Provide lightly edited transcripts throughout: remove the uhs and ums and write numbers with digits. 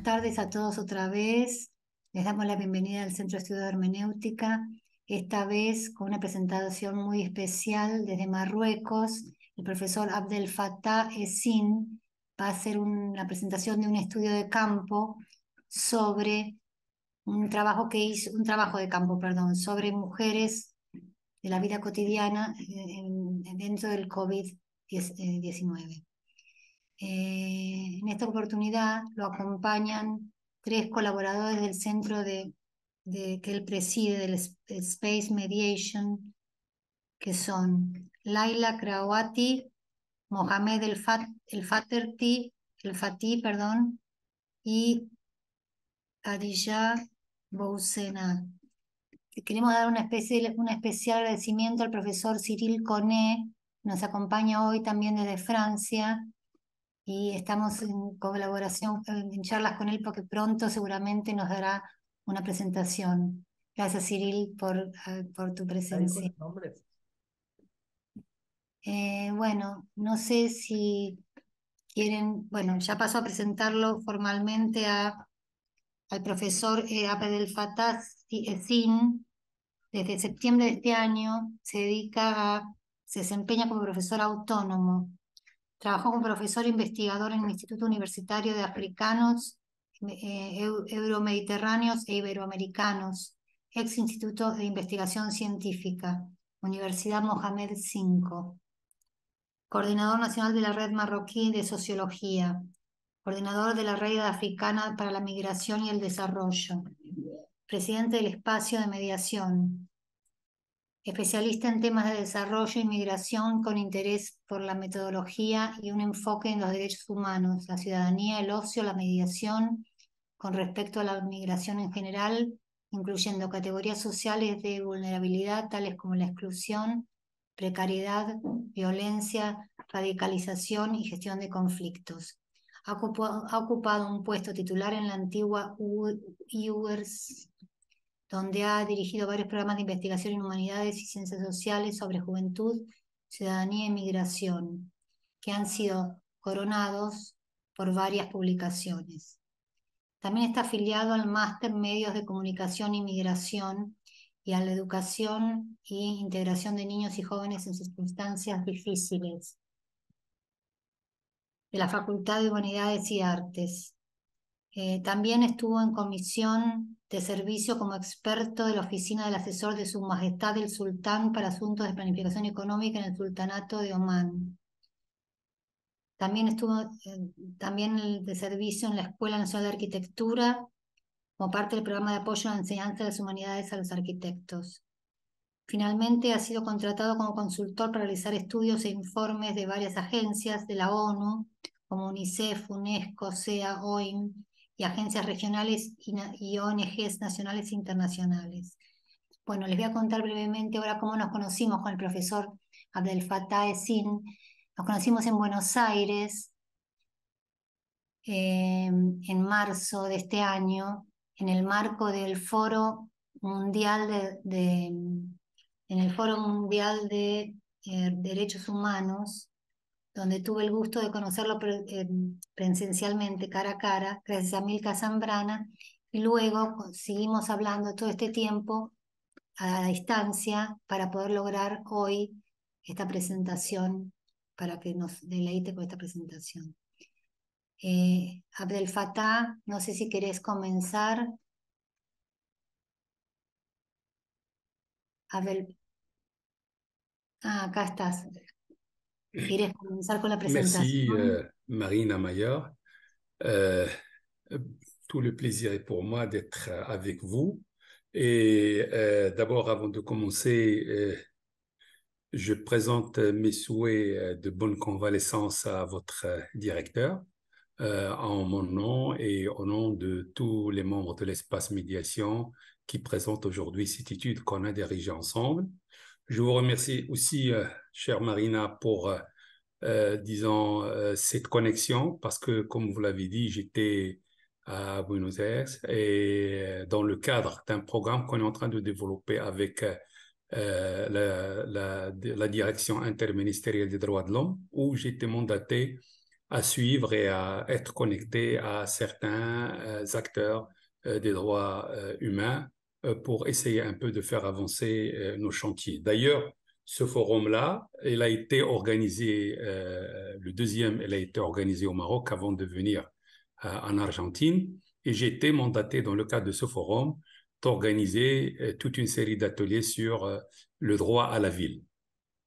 Buenas tardes a todos otra vez. Les damos la bienvenida al Centro de Estudio de Hermenéutica, esta vez con una presentación muy especial desde Marruecos. El profesor Abdel Fattah Essin va a hacer una presentación de un estudio de campo sobre un trabajo de campo, perdón, sobre mujeres de la vida cotidiana dentro del COVID-19. En esta oportunidad lo acompañan 3 colaboradores del centro que él preside, del Space Mediation, que son Laila Krawati, Mohamed El Fatih, perdón, y Adija Boussena. Queremos dar un especial agradecimiento al profesor Cyril Connet, que nos acompaña hoy también desde Francia, y estamos en colaboración, en charlas con él, porque pronto seguramente nos dará una presentación. Gracias, Cyril, por tu presencia. Bueno, no sé si quieren, bueno, ya paso a presentarlo formalmente al profesor Abdel Fattah Essin. Desde septiembre de este año se desempeña como profesor autónomo. Trabajó como profesor investigador en el Instituto Universitario de Africanos, Euromediterráneos e Iberoamericanos, ex Instituto de Investigación Científica, Universidad Mohamed V. Coordinador nacional de la Red Marroquí de Sociología. Coordinador de la Red Africana para la Migración y el Desarrollo. Presidente del Espacio de Mediación. Especialista en temas de desarrollo y migración con interés por la metodología y un enfoque en los derechos humanos, la ciudadanía, el ocio, la mediación con respecto a la migración en general, incluyendo categorías sociales de vulnerabilidad tales como la exclusión, precariedad, violencia, radicalización y gestión de conflictos. Ha ocupado un puesto titular en la antigua URSS, donde ha dirigido varios programas de investigación en humanidades y ciencias sociales sobre juventud, ciudadanía y migración, que han sido coronados por varias publicaciones. También está afiliado al Máster Medios de Comunicación y Migración y a la Educación e Integración de Niños y Jóvenes en Circunstancias Difíciles, de la Facultad de Humanidades y Artes. También estuvo en comisión de servicio como experto de la Oficina del Asesor de Su Majestad el Sultán para Asuntos de Planificación Económica en el Sultanato de Omán. También estuvo de servicio en la Escuela Nacional de Arquitectura como parte del programa de apoyo a la enseñanza de las humanidades a los arquitectos. Finalmente ha sido contratado como consultor para realizar estudios e informes de varias agencias de la ONU, como UNICEF, UNESCO, SEA, OIM, y agencias regionales y ONGs nacionales e internacionales. Bueno, les voy a contar brevemente ahora cómo nos conocimos con el profesor Abdel Fattah Essin. Nos conocimos en Buenos Aires en marzo de este año, en el marco del Foro Mundial en el Foro Mundial de Derechos Humanos, donde tuve el gusto de conocerlo presencialmente, cara a cara, gracias a Milka Zambrana, y luego seguimos hablando todo este tiempo a la distancia para poder lograr hoy esta presentación, para que nos deleite con esta presentación. Abdel Fattah, no sé si querés comenzar. Acá estás. ¿Quieres comenzar con la Merci presentación? Marina Maillard. Euh, Tout le plaisir est pour moi d'être avec vous. Et d'abord, avant de commencer, je présente mes souhaits de bonne convalescence à votre directeur en mon nom et au nom de tous les membres de l'espace médiation qui présentent aujourd'hui cette étude qu'on a dirigée ensemble. Je vous remercie aussi, chère Marina, pour disons, cette connexion, parce que, comme vous l'avez dit, j'étais à Buenos Aires et dans le cadre d'un programme qu'on est en train de développer avec la direction interministérielle des droits de l'homme, où j'étais mandaté à suivre et à être connecté à certains acteurs des droits humains pour essayer un peu de faire avancer nos chantiers. D'ailleurs, ce forum-là, il a été organisé, le deuxième, il a été organisé au Maroc avant de venir en Argentine. Et j'ai été mandaté dans le cadre de ce forum d'organiser toute une série d'ateliers sur le droit à la ville.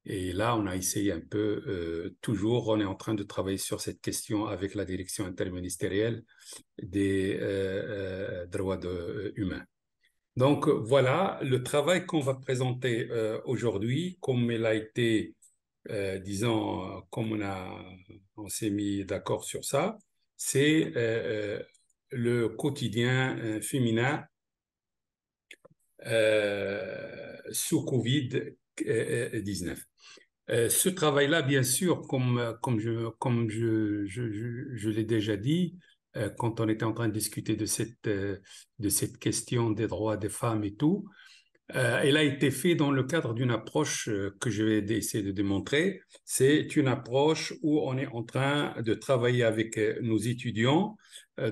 Et là, on a essayé un peu, toujours, on est en train de travailler sur cette question avec la direction interministérielle des droits humains. Donc voilà le travail qu'on va présenter aujourd'hui, comme il a été, disons, comme on s'est mis d'accord sur ça, c'est le quotidien féminin sous Covid-19. Ce travail-là, bien sûr, comme je l'ai déjà dit, quand on était en train de discuter de cette question des droits des femmes et tout, elle a été fait dans le cadre d'une approche que je vais essayer de démontrer. C'est une approche où on est en train de travailler avec nos étudiants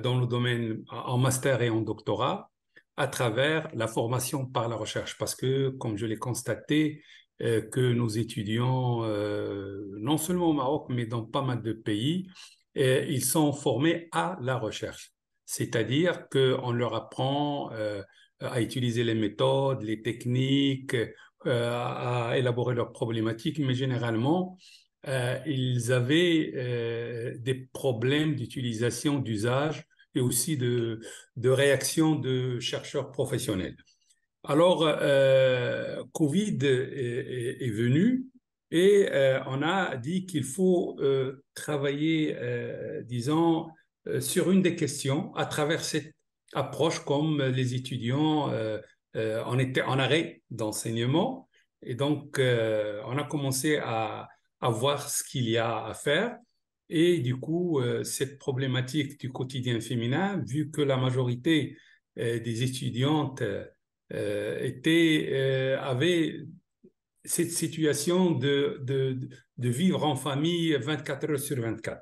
dans le domaine en master et en doctorat à travers la formation par la recherche. Parce que, comme je l'ai constaté, que nos étudiants, non seulement au Maroc, mais dans pas mal de pays, ils sont formés à la recherche. C'est-à-dire qu'on leur apprend à utiliser les méthodes, les techniques, à élaborer leurs problématiques, mais généralement, ils avaient des problèmes d'utilisation, d'usage et aussi de réaction de chercheurs professionnels. Alors, Covid est venu et on a dit qu'il faut travailler, disons, sur une des questions à travers cette approche comme les étudiants on était en arrêt d'enseignement et donc on a commencé à voir ce qu'il y a à faire et du coup cette problématique du quotidien féminin, vu que la majorité des étudiantes avait cette situation de vivre en famille 24 heures sur 24.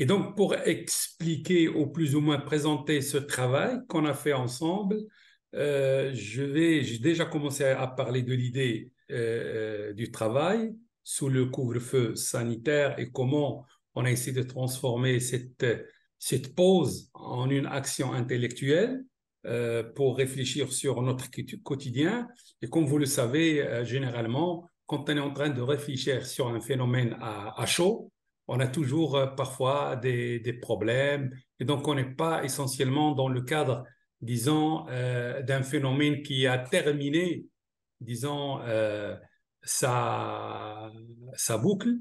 Et donc, pour expliquer ou plus ou moins présenter ce travail qu'on a fait ensemble, j'ai déjà commencé à parler de l'idée du travail sous le couvre-feu sanitaire et comment on a essayé de transformer cette pause en une action intellectuelle pour réfléchir sur notre quotidien. Et comme vous le savez, généralement, quand on est en train de réfléchir sur un phénomène à chaud, on a toujours parfois des problèmes. Et donc, on n'est pas essentiellement dans le cadre, disons, d'un phénomène qui a terminé, disons, sa boucle.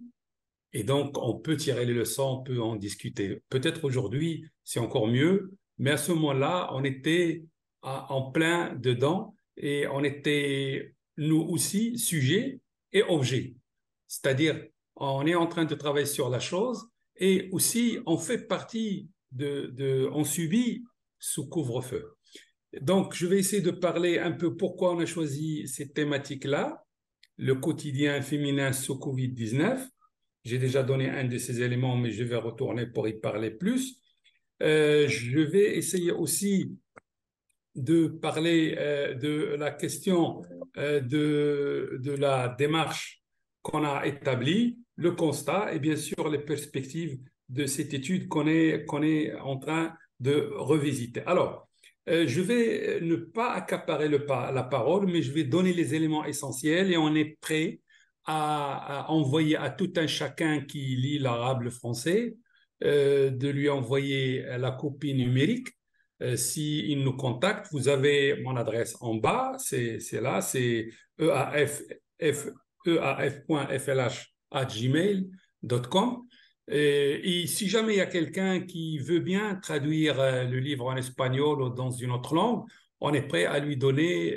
Et donc, on peut tirer les leçons, on peut en discuter. Peut-être aujourd'hui, c'est encore mieux, mais à ce moment-là, on était en plein dedans et on était, nous aussi, sujets et objets. C'est-à-dire, on est en train de travailler sur la chose et aussi, on fait partie on subit sous couvre-feu. Donc, je vais essayer de parler un peu pourquoi on a choisi cette thématique-là, le quotidien féminin sous Covid-19. J'ai déjà donné un de ces éléments, mais je vais retourner pour y parler plus. Je vais essayer aussi de parler de la question de la démarche qu'on a établie, le constat et bien sûr les perspectives de cette étude qu'on est en train de revisiter. Alors, je vais ne pas accaparer la parole, mais je vais donner les éléments essentiels et on est prêt à envoyer à tout un chacun qui lit l'arabe, le français, de lui envoyer la copie numérique. S'il nous contacte, vous avez mon adresse en bas, c'est là, c'est eaf.flh@gmail.com. Et si jamais il y a quelqu'un qui veut bien traduire le livre en espagnol ou dans une autre langue, on est prêt à lui donner,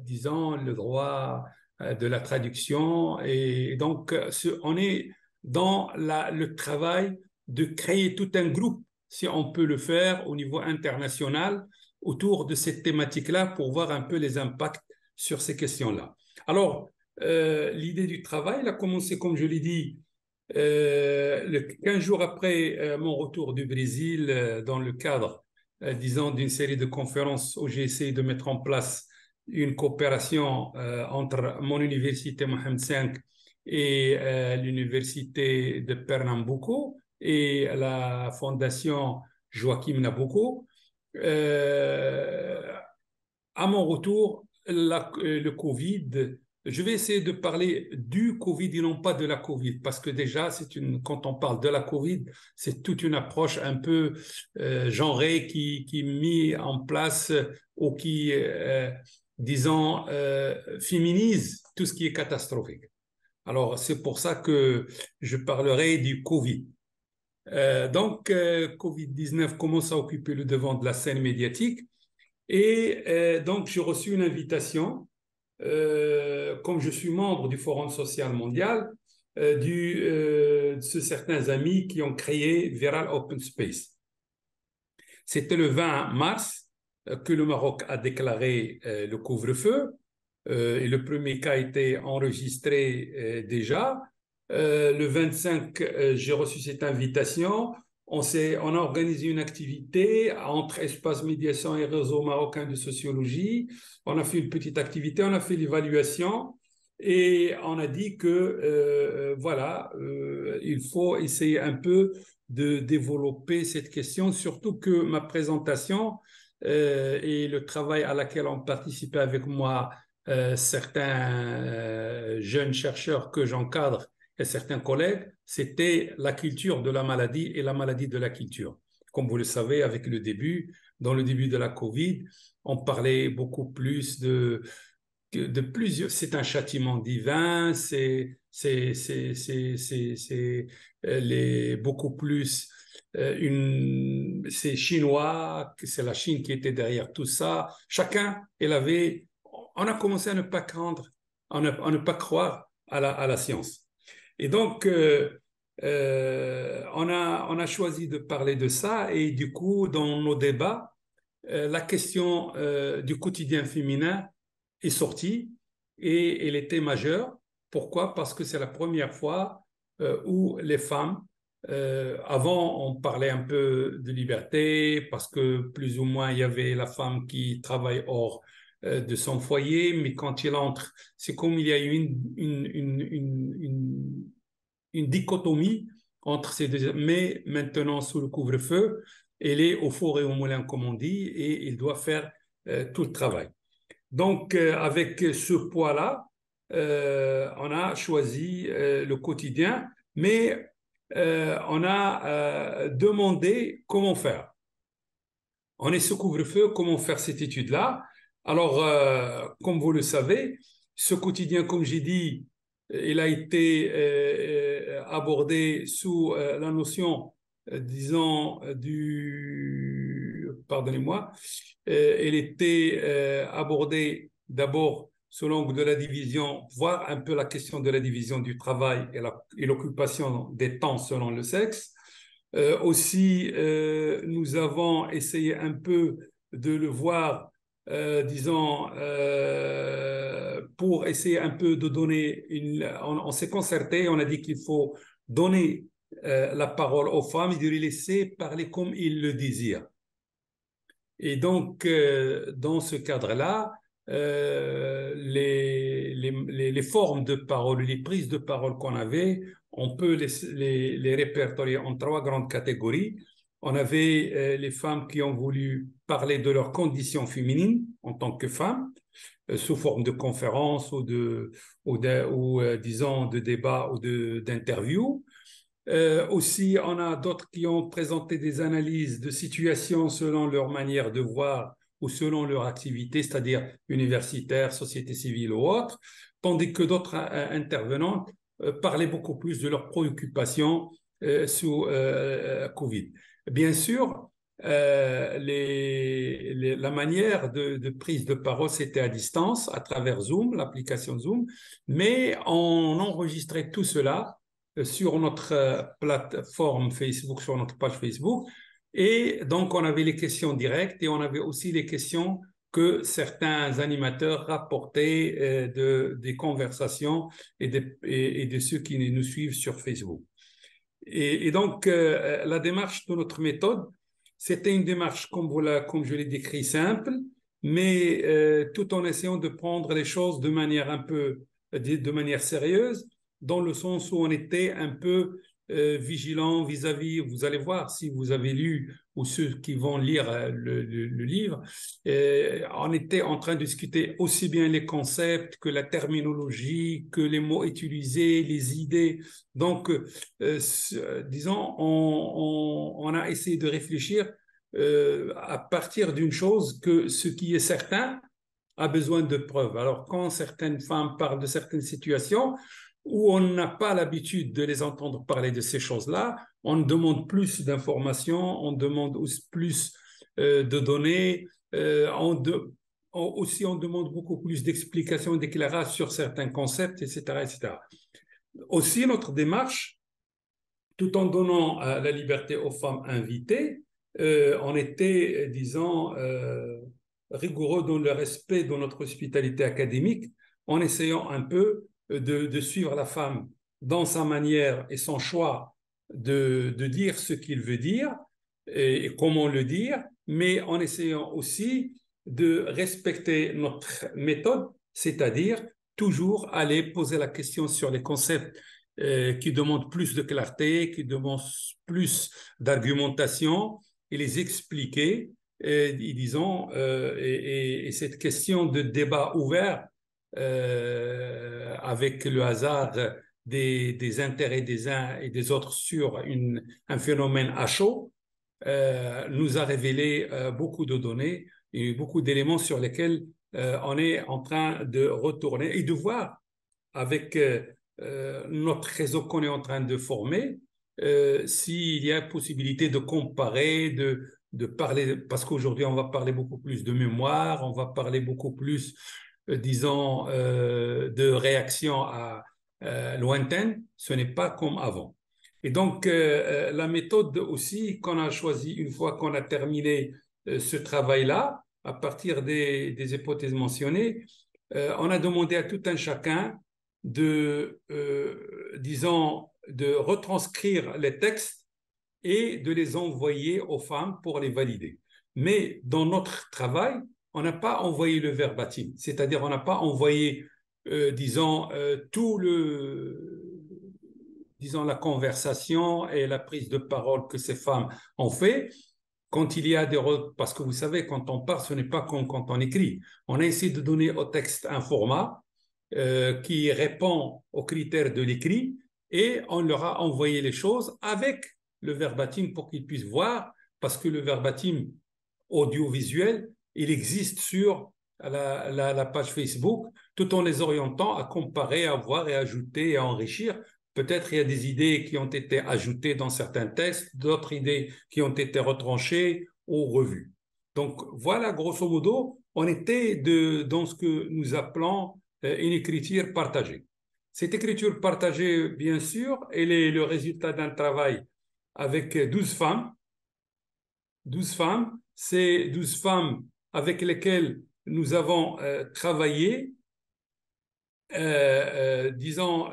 disons, le droit de la traduction. Et donc, on est dans le travail de créer tout un groupe, si on peut le faire au niveau international, autour de cette thématique-là pour voir un peu les impacts sur ces questions-là. Alors, l'idée du travail, elle a commencé, comme je l'ai dit, 15 jours après mon retour du Brésil, dans le cadre, disons, d'une série de conférences où j'ai essayé de mettre en place une coopération entre mon université Mohamed V et l'université de Pernambuco et la fondation Joaquim Nabuco. À mon retour, le Covid, je vais essayer de parler du Covid et non pas de la Covid, parce que déjà, quand on parle de la Covid, c'est toute une approche un peu genrée qui est mise en place ou qui, disons, féminise tout ce qui est catastrophique. Alors, c'est pour ça que je parlerai du Covid. Donc, Covid-19 commence à occuper le devant de la scène médiatique. Et donc, j'ai reçu une invitation, comme je suis membre du Forum social mondial, de certains amis qui ont créé Viral Open Space. C'était le 20 mars que le Maroc a déclaré le couvre-feu. Et le premier cas a été enregistré déjà. Le 25, j'ai reçu cette invitation. On a organisé une activité entre Espace Médiation et Réseau marocain de sociologie. On a fait une petite activité, on a fait l'évaluation et on a dit que voilà, il faut essayer un peu de développer cette question, surtout que ma présentation et le travail à laquelle ont participé avec moi certains jeunes chercheurs que j'encadre et certains collègues, c'était la culture de la maladie et la maladie de la culture. Comme vous le savez, avec dans le début de la Covid, on parlait beaucoup plus de plusieurs. C'est un châtiment divin, c'est beaucoup plus c'est chinois, c'est la Chine qui était derrière tout ça. Chacun, on a commencé à ne pas craindre, à ne pas croire à la science. Et donc, on a choisi de parler de ça et du coup, dans nos débats, la question du quotidien féminin est sortie et elle était majeure. Pourquoi? Parce que c'est la première fois où les femmes, avant on parlait un peu de liberté parce que plus ou moins il y avait la femme qui travaille hors de son foyer, mais quand il entre, c'est comme il y a eu une dichotomie entre ces deux. Mais maintenant, sous le couvre-feu, elle est au four et au moulin, comme on dit, et il doit faire tout le travail. Donc, avec ce poids-là, on a choisi le quotidien, mais on a demandé comment faire. On est sous couvre-feu, comment faire cette étude-là? Alors, comme vous le savez, ce quotidien, comme j'ai dit, il a été abordé sous la notion, disons, pardonnez-moi, il était abordé d'abord sous l'angle de la division, voir un peu la question de la division du travail et l'occupation des temps selon le sexe. Aussi, nous avons essayé un peu de le voir, disons, pour essayer un peu de donner on s'est concerté, on a dit qu'il faut donner la parole aux femmes et de les laisser parler comme ils le désirent. Et donc, dans ce cadre-là, les formes de parole, les prises de parole qu'on avait, on peut les répertorier en 3 grandes catégories. On avait les femmes qui ont voulu parler de leurs conditions féminines en tant que femmes, sous forme de conférences ou disons, de débats ou d'interviews. Aussi, on a d'autres qui ont présenté des analyses de situations selon leur manière de voir ou selon leur activité, c'est-à-dire universitaire, société civile ou autre, tandis que d'autres intervenants parlaient beaucoup plus de leurs préoccupations sous Covid. Bien sûr, la manière de prise de parole, c'était à distance, à travers Zoom, l'application Zoom, mais on enregistrait tout cela sur notre plateforme Facebook, sur notre page Facebook. Et donc, on avait les questions directes et on avait aussi les questions que certains animateurs rapportaient des conversations et de ceux qui nous suivent sur Facebook. Et donc, la démarche de notre méthode, c'était une démarche, comme je l'ai décrit, simple, mais tout en essayant de prendre les choses de manière un peu, de manière sérieuse, dans le sens où on était un peu vigilant vis-à-vis, vous allez voir si vous avez lu, ou ceux qui vont lire le livre, on était en train de discuter aussi bien les concepts que la terminologie, que les mots utilisés, les idées. Donc, disons, on a essayé de réfléchir à partir d'une chose que ce qui est certain a besoin de preuves. Alors, quand certaines femmes parlent de certaines situations où on n'a pas l'habitude de les entendre parler de ces choses-là, on demande plus d'informations, on demande plus de données, aussi on demande beaucoup plus d'explications, d'éclairages sur certains concepts, etc., etc. Aussi, notre démarche, tout en donnant la liberté aux femmes invitées, on était, disons, rigoureux dans le respect de notre hospitalité académique, en essayant un peu de suivre la femme dans sa manière et son choix de dire ce qu'il veut dire et comment le dire, mais en essayant aussi de respecter notre méthode, c'est-à-dire toujours aller poser la question sur les concepts qui demandent plus de clarté, qui demandent plus d'argumentation, et les expliquer, disons, et cette question de débat ouvert avec le hasard des intérêts des uns et des autres sur un phénomène à chaud, nous a révélé beaucoup de données et beaucoup d'éléments sur lesquels on est en train de retourner et de voir avec notre réseau qu'on est en train de former, s'il y a possibilité de comparer, de parler, parce qu'aujourd'hui on va parler beaucoup plus de mémoire, on va parler beaucoup plus, disons, de réactions lointaines, ce n'est pas comme avant. Et donc, la méthode aussi qu'on a choisie une fois qu'on a terminé ce travail-là, à partir des hypothèses mentionnées, on a demandé à tout un chacun disons, de retranscrire les textes et de les envoyer aux femmes pour les valider. Mais dans notre travail, on n'a pas envoyé le verbatim, c'est-à-dire on n'a pas envoyé, disons, disons, la conversation et la prise de parole que ces femmes ont fait. Quand il y a parce que vous savez, quand on parle, ce n'est pas comme quand on écrit. On a essayé de donner au texte un format qui répond aux critères de l'écrit et on leur a envoyé les choses avec le verbatim pour qu'ils puissent voir, parce que le verbatim audiovisuel, il existe sur la page Facebook, tout en les orientant à comparer, à voir et ajouter et à enrichir. Peut-être il y a des idées qui ont été ajoutées dans certains textes, d'autres idées qui ont été retranchées ou revues. Donc voilà, grosso modo, on était dans ce que nous appelons une écriture partagée. Cette écriture partagée, bien sûr, elle est le résultat d'un travail avec 12 femmes. 12 femmes, c'est 12 femmes avec lesquelles nous avons travaillé. Disons,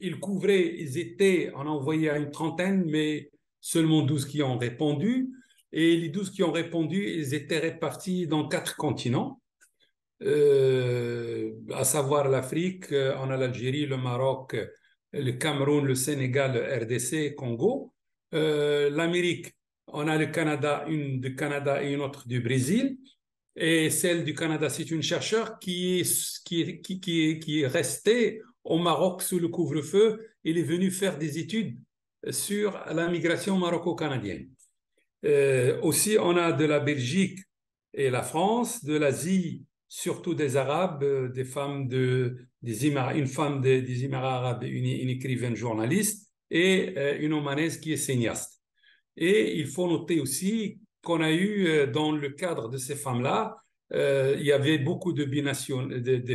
ils étaient, on a envoyé à une trentaine, mais seulement 12 qui ont répondu. Et les 12 qui ont répondu, ils étaient répartis dans 4 continents. À savoir l'Afrique, on a l'Algérie, le Maroc, le Cameroun, le Sénégal, le RDC, Congo. L'Amérique, on a le Canada, une du Canada et une autre du Brésil. Et celle du Canada, c'est une chercheure qui est restée au Maroc sous le couvre-feu. Il est venu faire des études sur la migration maroco-canadienne. Aussi, on a de la Belgique et la France, de l'Asie, surtout des Arabes, des femmes une femme des Émirats arabes, une écrivaine journaliste, et une Omanaise qui est cinéaste. Et il faut noter aussi qu'on a eu, dans le cadre de ces femmes-là, il y avait beaucoup de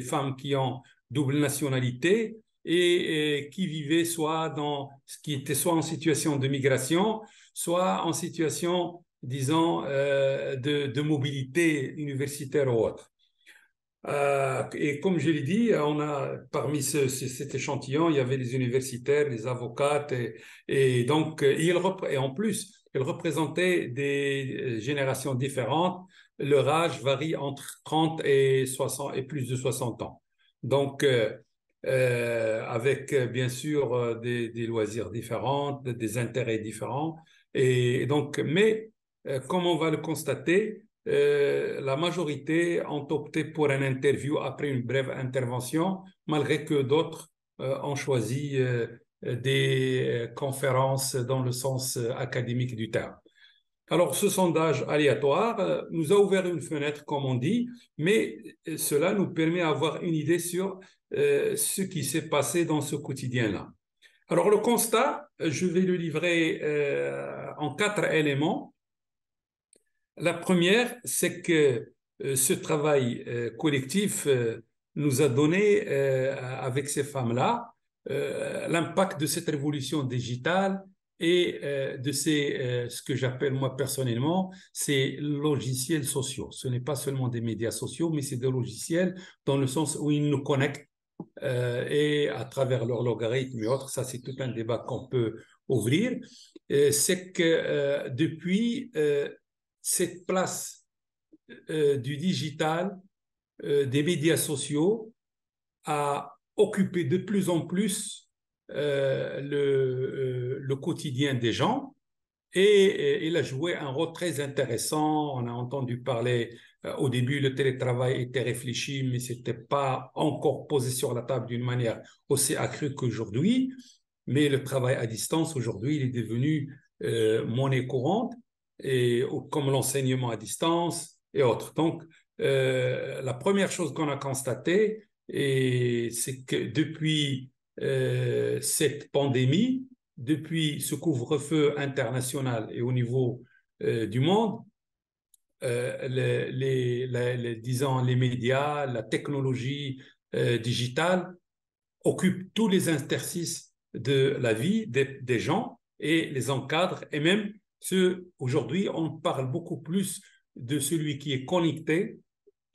femmes qui ont double nationalité et qui vivaient qui étaient soit en situation de migration, soit en situation, disons, de mobilité universitaire ou autre. Et comme je l'ai dit, on a parmi cet échantillon, il y avait les universitaires, les avocates, et donc et en plus, ils représentaient des générations différentes. Leur âge varie entre 30 et 60 et plus de 60 ans. Donc, avec bien sûr des loisirs différents, des intérêts différents. Et donc, mais comme on va le constater, la majorité ont opté pour un interview après une brève intervention, malgré que d'autres ont choisi des conférences dans le sens académique du terme. Alors, ce sondage aléatoire nous a ouvert une fenêtre, comme on dit, mais cela nous permet d'avoir une idée sur ce qui s'est passé dans ce quotidien-là. Alors, le constat, je vais le livrer en 4 éléments. La première, c'est que ce travail collectif nous a donné, avec ces femmes-là, l'impact de cette révolution digitale et de ce que j'appelle moi personnellement, ces logiciels sociaux. Ce n'est pas seulement des médias sociaux, mais c'est des logiciels dans le sens où ils nous connectent et à travers leurs logarithmes et autres. Ça, c'est tout un débat qu'on peut ouvrir. C'est que depuis cette place du digital, des médias sociaux, a occupé de plus en plus le quotidien des gens et il a joué un rôle très intéressant. On a entendu parler, au début, le télétravail était réfléchi, mais ce n'était pas encore posé sur la table d'une manière aussi accrue qu'aujourd'hui. Mais le travail à distance, aujourd'hui, il est devenu monnaie courante, et, comme l'enseignement à distance et autres. Donc, la première chose qu'on a constatée, c'est que depuis cette pandémie, depuis ce couvre-feu international et au niveau du monde, disons, les médias, la technologie digitale occupent tous les interstices de la vie des gens et les encadrent. Et même, aujourd'hui, on parle beaucoup plus de celui qui est connecté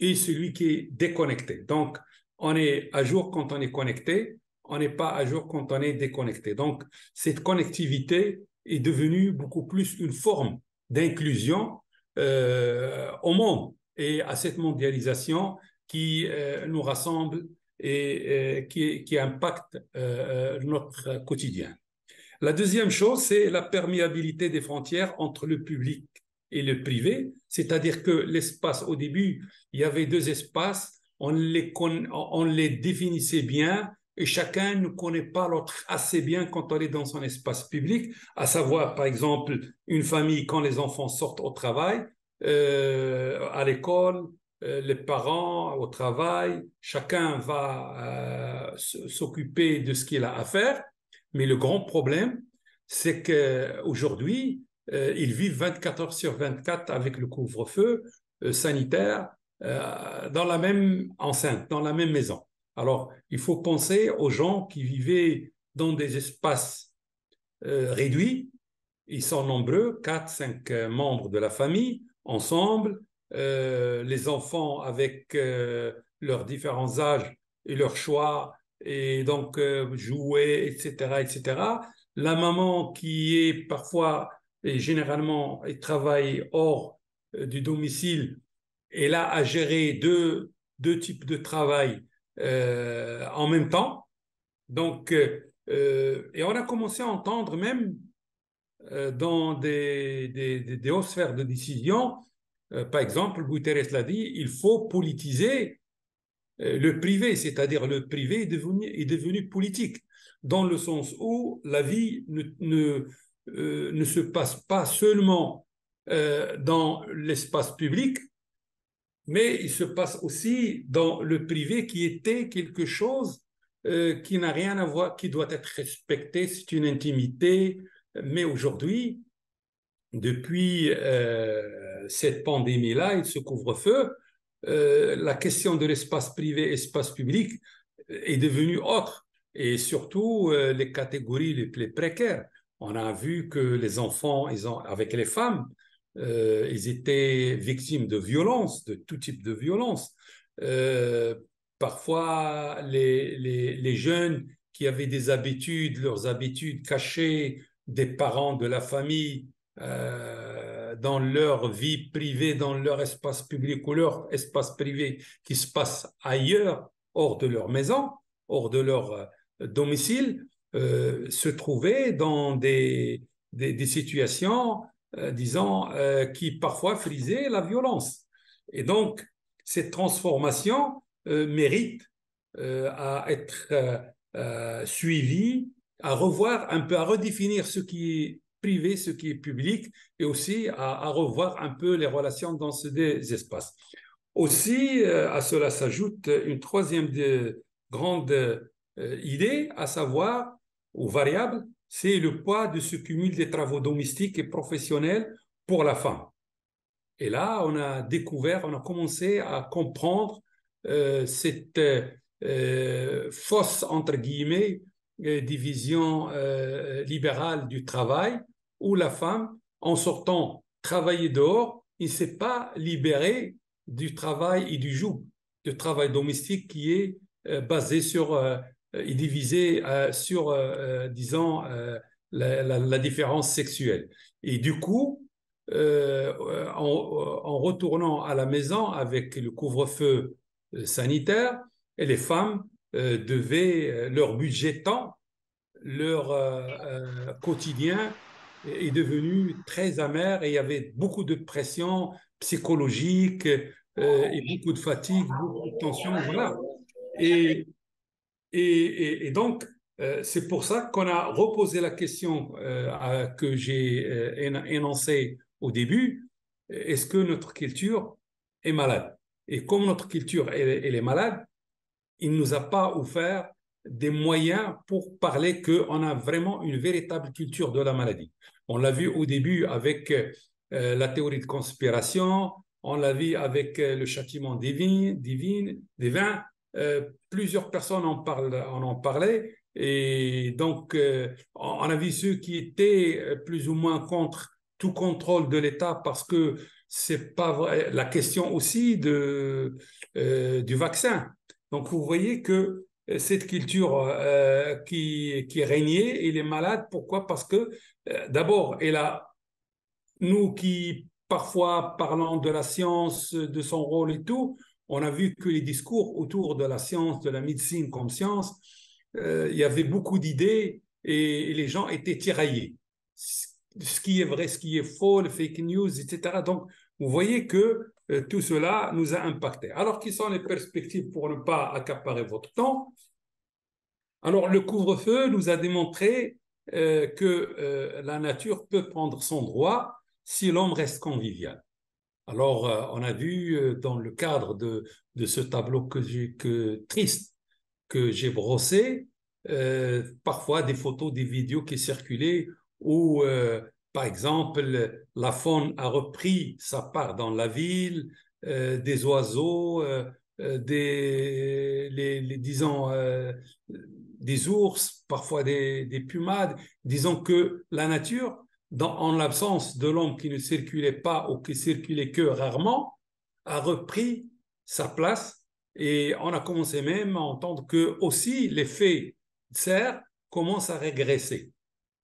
et celui qui est déconnecté. Donc, on est à jour quand on est connecté, on n'est pas à jour quand on est déconnecté. Donc, cette connectivité est devenue beaucoup plus une forme d'inclusion au monde et à cette mondialisation qui nous rassemble et qui impacte notre quotidien. La deuxième chose, c'est la perméabilité des frontières entre le public et le privé, c'est-à-dire que l'espace, au début, il y avait 2 espaces, on les définissait bien et chacun ne connaît pas l'autre assez bien quand on est dans son espace public, à savoir, par exemple, une famille quand les enfants sortent au travail, à l'école, les parents au travail, chacun va s'occuper de ce qu'il a à faire. Mais le grand problème, c'est qu'aujourd'hui, ils vivent 24 heures sur 24 avec le couvre-feu sanitaire dans la même enceinte, dans la même maison. Alors, il faut penser aux gens qui vivaient dans des espaces réduits. Ils sont nombreux, 4, 5 membres de la famille, ensemble, les enfants avec leurs différents âges et leurs choix, et donc jouer, etc., etc. La maman qui est parfois et généralement elle travaille hors du domicile, et là à gérer deux types de travail en même temps. Donc, et on a commencé à entendre même dans des hautes sphères de décision, par exemple, Guterres l'a dit, il faut politiser le privé, c'est-à-dire le privé est devenu politique, dans le sens où la vie ne se passe pas seulement dans l'espace public, mais il se passe aussi dans le privé qui était quelque chose qui n'a rien à voir, qui doit être respecté, c'est une intimité. Mais aujourd'hui, depuis cette pandémie-là et ce couvre-feu, la question de l'espace privé, espace public est devenue autre. Et surtout, les catégories les plus précaires. On a vu que les enfants, avec les femmes, ils étaient victimes de violences, de tout type de violences. Euh, Parfois, les jeunes qui avaient des habitudes, leurs habitudes cachées des parents, de la famille, dans leur vie privée, dans leur espace public ou leur espace privé qui se passe ailleurs, hors de leur maison, hors de leur domicile, se trouvaient dans des situations, disons, qui parfois frisaient la violence. Et donc, cette transformation mérite à être suivie, à revoir un peu, à redéfinir ce qui est privé, ce qui est public, et aussi à revoir un peu les relations dans ces espaces. Aussi, à cela s'ajoute une troisième grande idée, à savoir, ou variable, c'est le poids de ce cumul des travaux domestiques et professionnels pour la femme. Et là, on a découvert, on a commencé à comprendre cette fausse, entre guillemets, division libérale du travail, où la femme, en sortant travailler dehors, il ne s'est pas libérée du travail et du joug, du travail domestique qui est basé sur et divisé sur, disons, la différence sexuelle. Et du coup, en retournant à la maison avec le couvre-feu sanitaire, et les femmes devaient, leur budget temps, leur quotidien est devenu très amer et il y avait beaucoup de pression psychologique et beaucoup de fatigue, beaucoup de tension, voilà. Et, et donc, c'est pour ça qu'on a reposé la question que j'ai énoncée au début, est-ce que notre culture est malade? Et comme notre culture elle est malade, il ne nous a pas offert des moyens pour parler qu'on a vraiment une véritable culture de la maladie. On l'a vu au début avec la théorie de conspiration, on l'a vu avec le châtiment divin. Plusieurs personnes en ont parlé. Et donc, on a vu ceux qui étaient plus ou moins contre tout contrôle de l'État parce que c'est pas vrai. La question aussi du vaccin. Donc, vous voyez que cette culture qui régnait, elle est malade. Pourquoi? Parce que, d'abord, nous qui parfois parlons de la science, de son rôle et tout, on a vu que les discours autour de la science, de la médecine comme science, il y avait beaucoup d'idées et les gens étaient tiraillés. Ce qui est vrai, ce qui est faux, les fake news, etc. Donc, vous voyez que tout cela nous a impacté. Alors, quelles sont les perspectives pour ne pas accaparer votre temps? Alors, le couvre-feu nous a démontré que la nature peut prendre son droit si l'homme reste convivial. Alors, on a vu dans le cadre de ce tableau triste que j'ai brossé, parfois des photos, des vidéos qui circulaient où, par exemple, la faune a repris sa part dans la ville, des oiseaux, disons, des ours, parfois des pumades. Disons que la nature, en l'absence de l'homme qui ne circulait pas ou qui circulait que rarement, a repris sa place et on a commencé même à entendre que aussi l'effet de serre commence à régresser.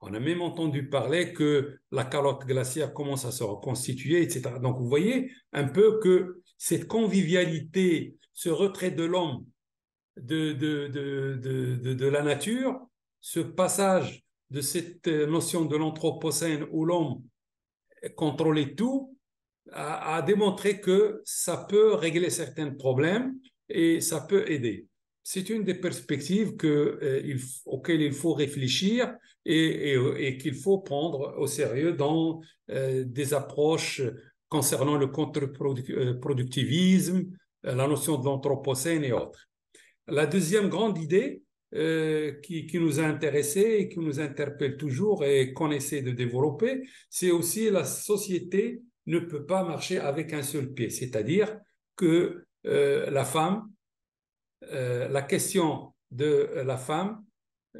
On a même entendu parler que la calotte glaciaire commence à se reconstituer, etc. Donc vous voyez un peu que cette convivialité, ce retrait de l'homme de la nature, ce passage de cette notion de l'anthropocène où l'homme contrôlait tout, a démontré que ça peut régler certains problèmes et ça peut aider. C'est une des perspectives auxquelles il faut réfléchir et qu'il faut prendre au sérieux dans des approches concernant le contre-productivisme, la notion de l'anthropocène et autres. La deuxième grande idée qui nous a intéressés et qui nous interpelle toujours et qu'on essaie de développer, c'est aussi la société ne peut pas marcher avec un seul pied. C'est-à-dire que la femme, la question de la femme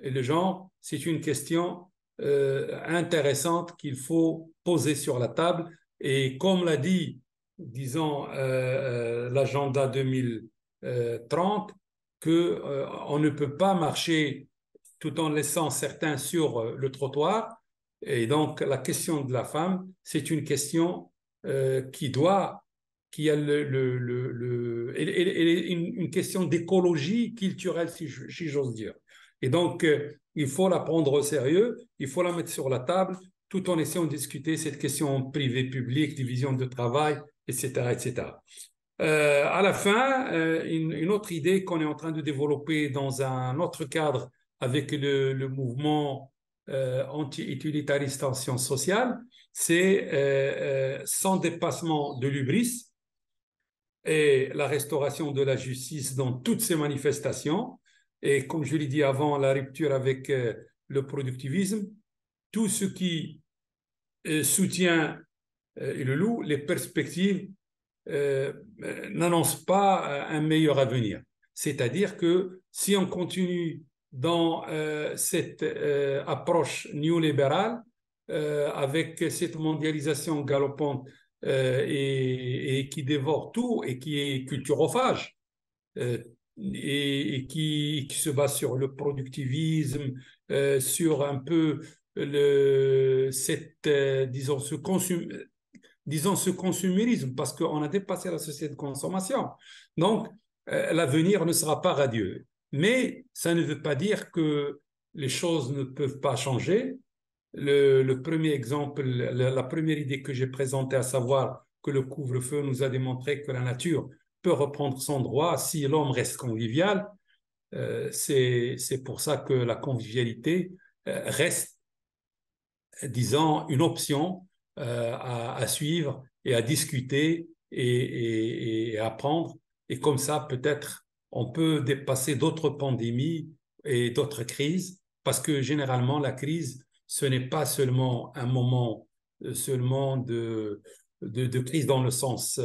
et le genre, c'est une question intéressante qu'il faut poser sur la table. Et comme l'a dit, disons, l'agenda 2000, 30 que on ne peut pas marcher tout en laissant certains sur le trottoir. Et donc, la question de la femme, c'est une question qui a une question d'écologie culturelle, si j'ose dire. Et donc, il faut la prendre au sérieux, il faut la mettre sur la table, tout en essayant de discuter cette question privée-publique, division de travail, etc., etc. À la fin, une autre idée qu'on est en train de développer dans un autre cadre avec le mouvement anti-utilitariste en sciences sociales, c'est sans dépassement de l'hubris et la restauration de la justice dans toutes ses manifestations. Et comme je l'ai dit avant, la rupture avec le productivisme, tout ce qui soutient le loup, les perspectives n'annonce pas un meilleur avenir. C'est-à-dire que si on continue dans cette approche néolibérale, avec cette mondialisation galopante et qui dévore tout et qui est culturophage, et qui se base sur le productivisme, sur un peu disons, ce consumérisme, parce qu'on a dépassé la société de consommation. Donc, l'avenir ne sera pas radieux. Mais ça ne veut pas dire que les choses ne peuvent pas changer. Le premier exemple, la première idée que j'ai présentée, à savoir que le couvre-feu nous a démontré que la nature peut reprendre son droit si l'homme reste convivial. C'est pour ça que la convivialité reste, disons, une option à suivre et à discuter et apprendre. Et comme ça, peut-être, on peut dépasser d'autres pandémies et d'autres crises, parce que généralement, la crise, ce n'est pas seulement un moment seulement de crise dans le sens,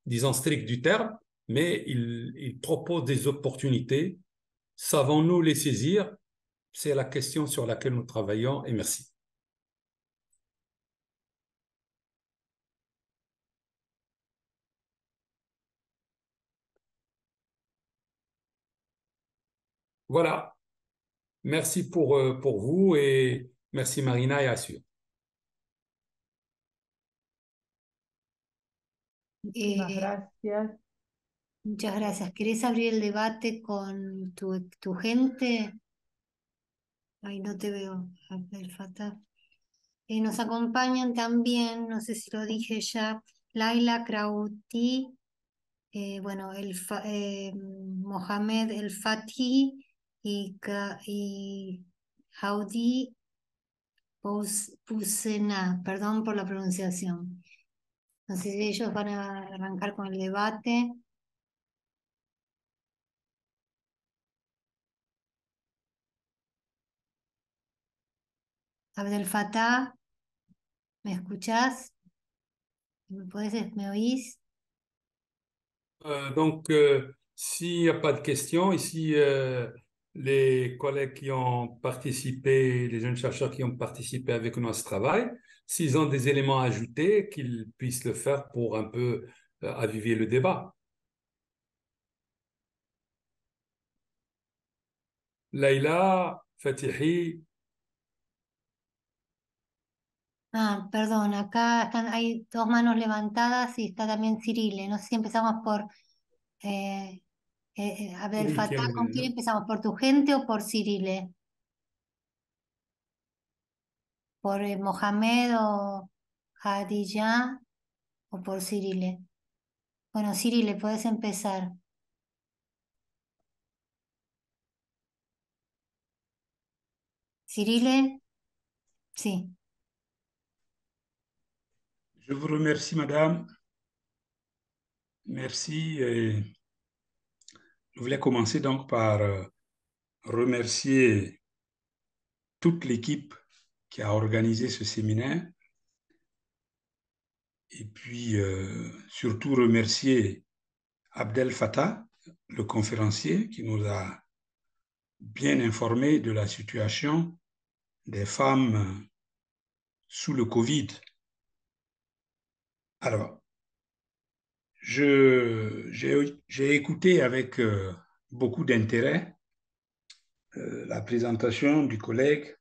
disons, strict du terme, mais il propose des opportunités. Savons-nous les saisir? C'est la question sur laquelle nous travaillons, et merci. Voilà. Merci pour vous et merci Marina et Assur. Muchísimas gracias. Muchas gracias. ¿Querés abrir el debate con tu gente? Ahí no te veo, Abdel Fattah. Nos acompañan también, no sé si lo dije ya, Laila Krauti, bueno, Mohamed El Fatih y Haudi Pusena, perdón por la pronunciación. No sé si ellos van a arrancar con el debate. Abdel Fattah, ¿me escuchás? ¿Me oís? Donc, s'il n'y a pas de questions, ici, les collègues qui ont participé, les jeunes chercheurs qui ont participé avec nous à ce travail, s'ils ont des éléments à ajouter, qu'ils puissent le faire pour un peu aviver le débat. Laila, Fatihi. Perdón, acá hay dos manos levantadas y está también Cirile. No sé si empezamos por Abdel Oui, Fattah. ¿Con quién empezamos? ¿Por tu gente o por Cirile? ¿Por Mohamed o Hadija o por Cirile? Bueno, Cirile, puedes empezar. Cirile, sí. Je vous remercie, madame. Merci. Je voulais commencer donc par remercier toute l'équipe qui a organisé ce séminaire et puis surtout remercier Abdel Fattah, le conférencier, qui nous a bien informés de la situation des femmes sous le Covid. Alors, J'ai écouté avec beaucoup d'intérêt la présentation du collègue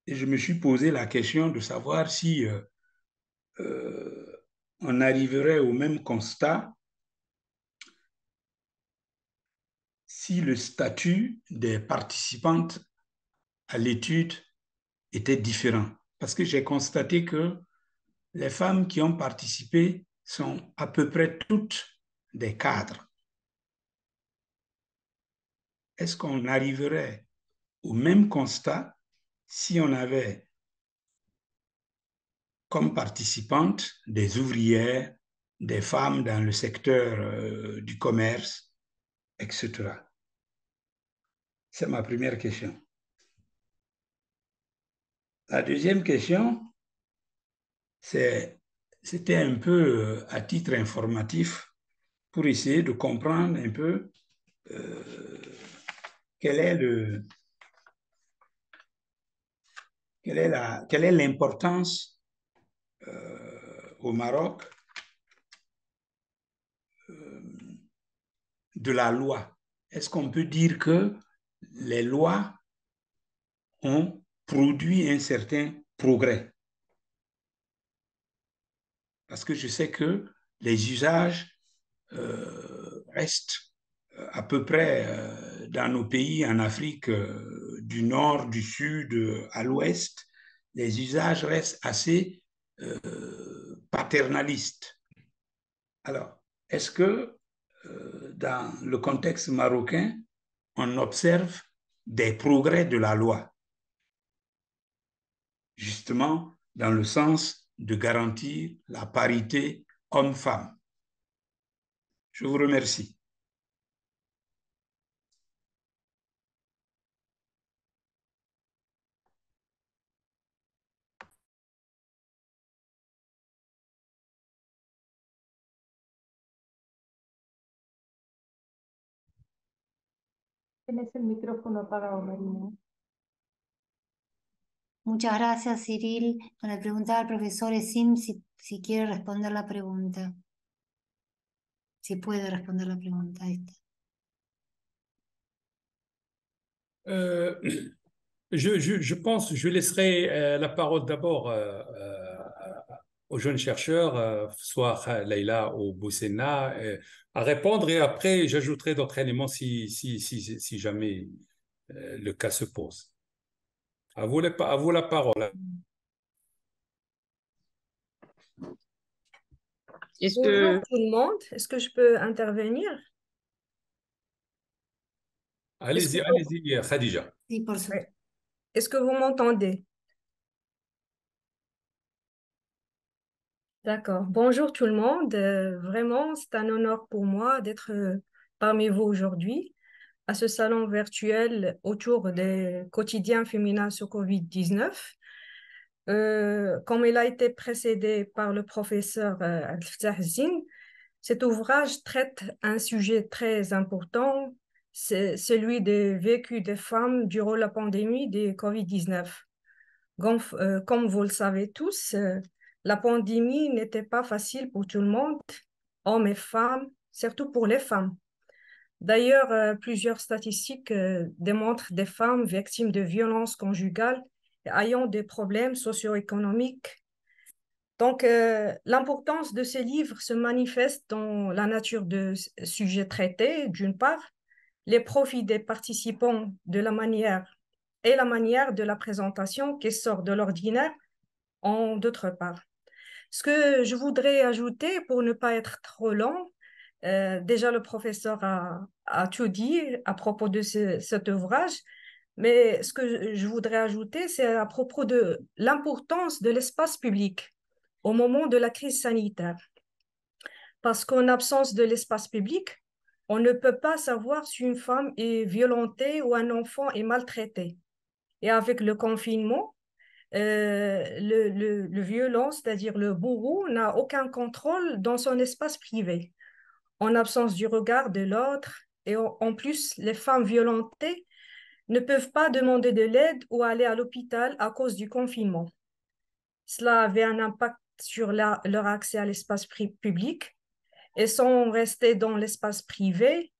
et je me suis posé la question de savoir si on arriverait au même constat si le statut des participantes à l'étude était différent. Parce que j'ai constaté que les femmes qui ont participé sont à peu près toutes des cadres. Est-ce qu'on arriverait au même constat si on avait comme participantes des ouvrières, des femmes dans le secteur du commerce, etc. C'est ma première question. La deuxième question, c'était un peu à titre informatif pour essayer de comprendre un peu quelle est l'importance au Maroc de la loi. Est-ce qu'on peut dire que les lois ont produit un certain progrès? Parce que je sais que les usages restent à peu près dans nos pays en Afrique du Nord, du Sud, à l'Ouest, les usages restent assez paternalistes. Alors, est-ce que dans le contexte marocain, on observe des progrès de la loi, justement dans le sens de garantir la parité homme-femme? Je vous remercie. Tienes el micrófono apagado, Marina. Muchas gracias, Cyril. Le preguntaba al profesor Esim si quiere responder la pregunta. Si puede responder la pregunta. Je pense, je laisserai la parole d'abord aux jeunes chercheurs, soit Leïla ou Boussena, à répondre et après j'ajouterai d'autres éléments si jamais le cas se pose. À vous la parole. Bonjour tout le monde, est-ce que je peux intervenir? Allez-y, Khadija. Sí, por supuesto. Ouais. Est-ce que vous m'entendez? D'accord. Bonjour tout le monde. Vraiment, c'est un honneur pour moi d'être parmi vous aujourd'hui à ce salon virtuel autour des quotidiens féminins sur Covid-19. Comme il a été précédé par le professeur Abdel Zine, cet ouvrage traite un sujet très important, c'est celui des vécus des femmes durant la pandémie de Covid-19. Comme vous le savez tous, la pandémie n'était pas facile pour tout le monde, hommes et femmes, surtout pour les femmes. D'ailleurs, plusieurs statistiques démontrent des femmes victimes de violences conjugales ayant des problèmes socio-économiques. Donc, l'importance de ces livres se manifeste dans la nature de sujets traités, d'une part, les profits des participants de la manière de la présentation qui sort de l'ordinaire, en d'autre part. Ce que je voudrais ajouter pour ne pas être trop long, déjà le professeur a tout dit à propos de cet ouvrage, mais ce que je voudrais ajouter, c'est à propos de l'importance de l'espace public au moment de la crise sanitaire. Parce qu'en absence de l'espace public, on ne peut pas savoir si une femme est violentée ou un enfant est maltraité. Et avec le confinement, le violent, c'est-à-dire le bourreau, n'a aucun contrôle dans son espace privé. En absence du regard de l'autre, et en plus, les femmes violentées ne peuvent pas demander de l'aide ou aller à l'hôpital à cause du confinement. Cela avait un impact sur leur accès à l'espace public et sont restés dans l'espace privé,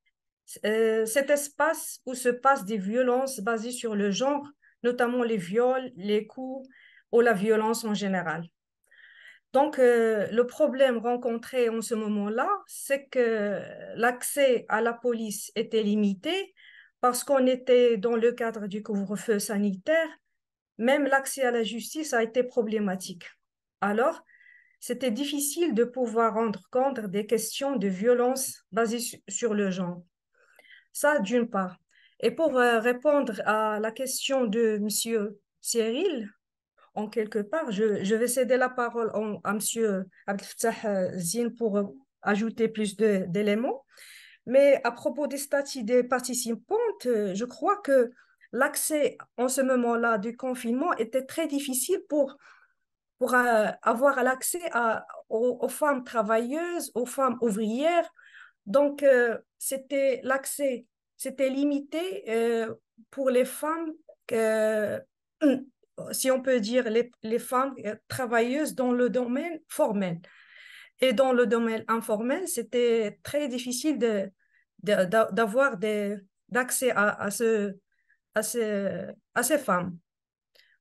cet espace où se passent des violences basées sur le genre, notamment les viols, les coups ou la violence en général. Donc, le problème rencontré en ce moment-là, c'est que l'accès à la police était limité parce qu'on était dans le cadre du couvre-feu sanitaire. Même l'accès à la justice a été problématique. Alors, c'était difficile de pouvoir rendre compte des questions de violence basées sur le genre. Ça, d'une part. Et pour répondre à la question de Monsieur Cyril, en quelque part, je vais céder la parole à Monsieur Abdel Fattah Zine pour ajouter plus d'éléments. Mais à propos des statuts des participantes, je crois que l'accès en ce moment-là du confinement était très difficile pour avoir l'accès aux femmes travailleuses, aux femmes ouvrières. Donc, l'accès, c'était limité pour les femmes, euh, si on peut dire, les femmes travailleuses dans le domaine formel. Et dans le domaine informel, c'était très difficile d'avoir d'accès à ces femmes.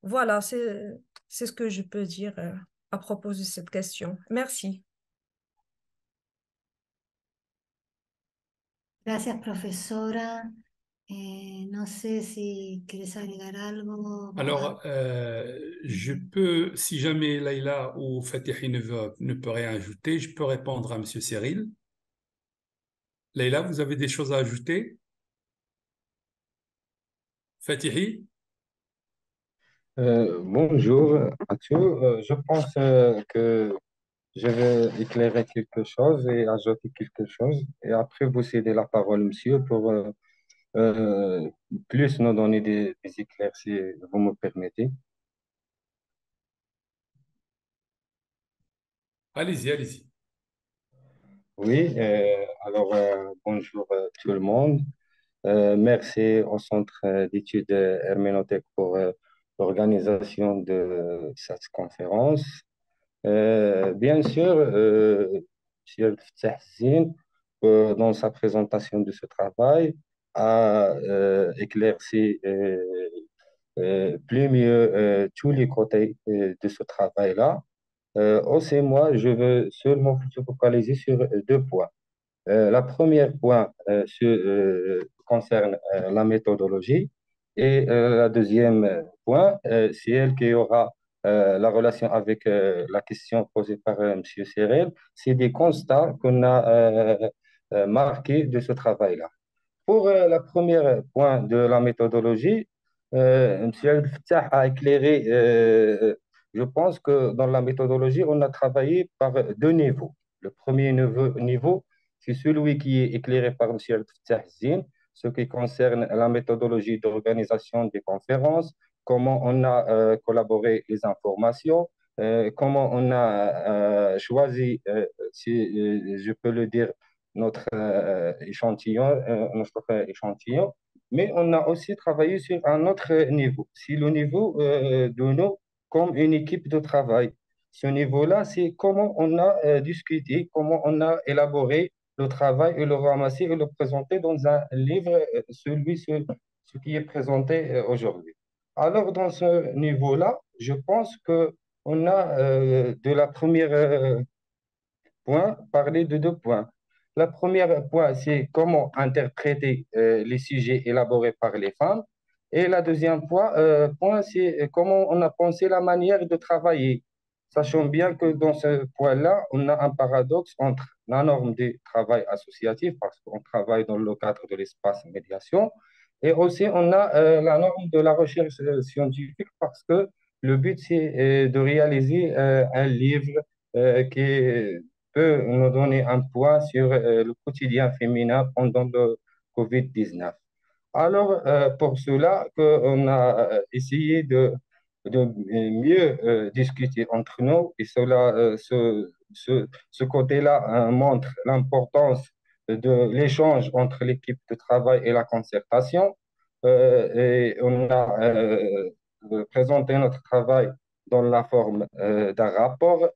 Voilà, c'est ce que je peux dire à propos de cette question. Merci. Gracias, profesora. No sé si quieres agregar algo. Alors, je peux, si jamais Laïla ou Fatihi ne peut rien ajouter, je peux répondre à Monsieur Cyril. Laïla, vous avez des choses à ajouter? Fatihi? Bonjour à tous. Je pense que je vais éclairer quelque chose et ajouter quelque chose. Et après, vous cédez la parole, monsieur, pour euh, plus nous donner des éclairs, si vous me permettez. Allez-y, allez-y. Oui, alors bonjour tout le monde. Merci au Centre d'études herméneutiques pour l'organisation de cette conférence. Bien sûr, M. Fattah Zine, dans sa présentation de ce travail, a éclairci plus mieux tous les côtés de ce travail-là. Aussi, moi, je veux seulement se focaliser sur deux points. La première point concerne la méthodologie et la deuxième point, c'est elle qui aura la relation avec la question posée par M. Cyril. C'est des constats qu'on a marqués de ce travail-là. Pour le premier point de la méthodologie, M. Abdel Fattah a éclairé, je pense que dans la méthodologie, on a travaillé par deux niveaux. Le premier niveau, c'est celui qui est éclairé par M. Abdel Fattah Zine, ce qui concerne la méthodologie d'organisation des conférences, comment on a collaboré les informations, comment on a choisi, si je peux le dire, notre échantillon, mais on a aussi travaillé sur un autre niveau. C'est le niveau de nous comme une équipe de travail. Ce niveau-là, c'est comment on a discuté, comment on a élaboré le travail et le ramasser et le présenter dans un livre, ce qui est présenté aujourd'hui. Alors, dans ce niveau-là, je pense que on a de la première parler de deux points. Le premier point, c'est comment interpréter les sujets élaborés par les femmes. Et le deuxième point, c'est comment on a pensé la manière de travailler. Sachant bien que dans ce point-là, on a un paradoxe entre la norme du travail associatif, parce qu'on travaille dans le cadre de l'espace médiation, et aussi on a la norme de la recherche scientifique, parce que le but, c'est de réaliser un livre qui peut nous donner un point sur le quotidien féminin pendant le COVID-19. Alors, pour cela, on a essayé de mieux discuter entre nous et ce côté-là montre l'importance de l'échange entre l'équipe de travail et la concertation. Et on a présenté notre travail dans la forme d'un rapport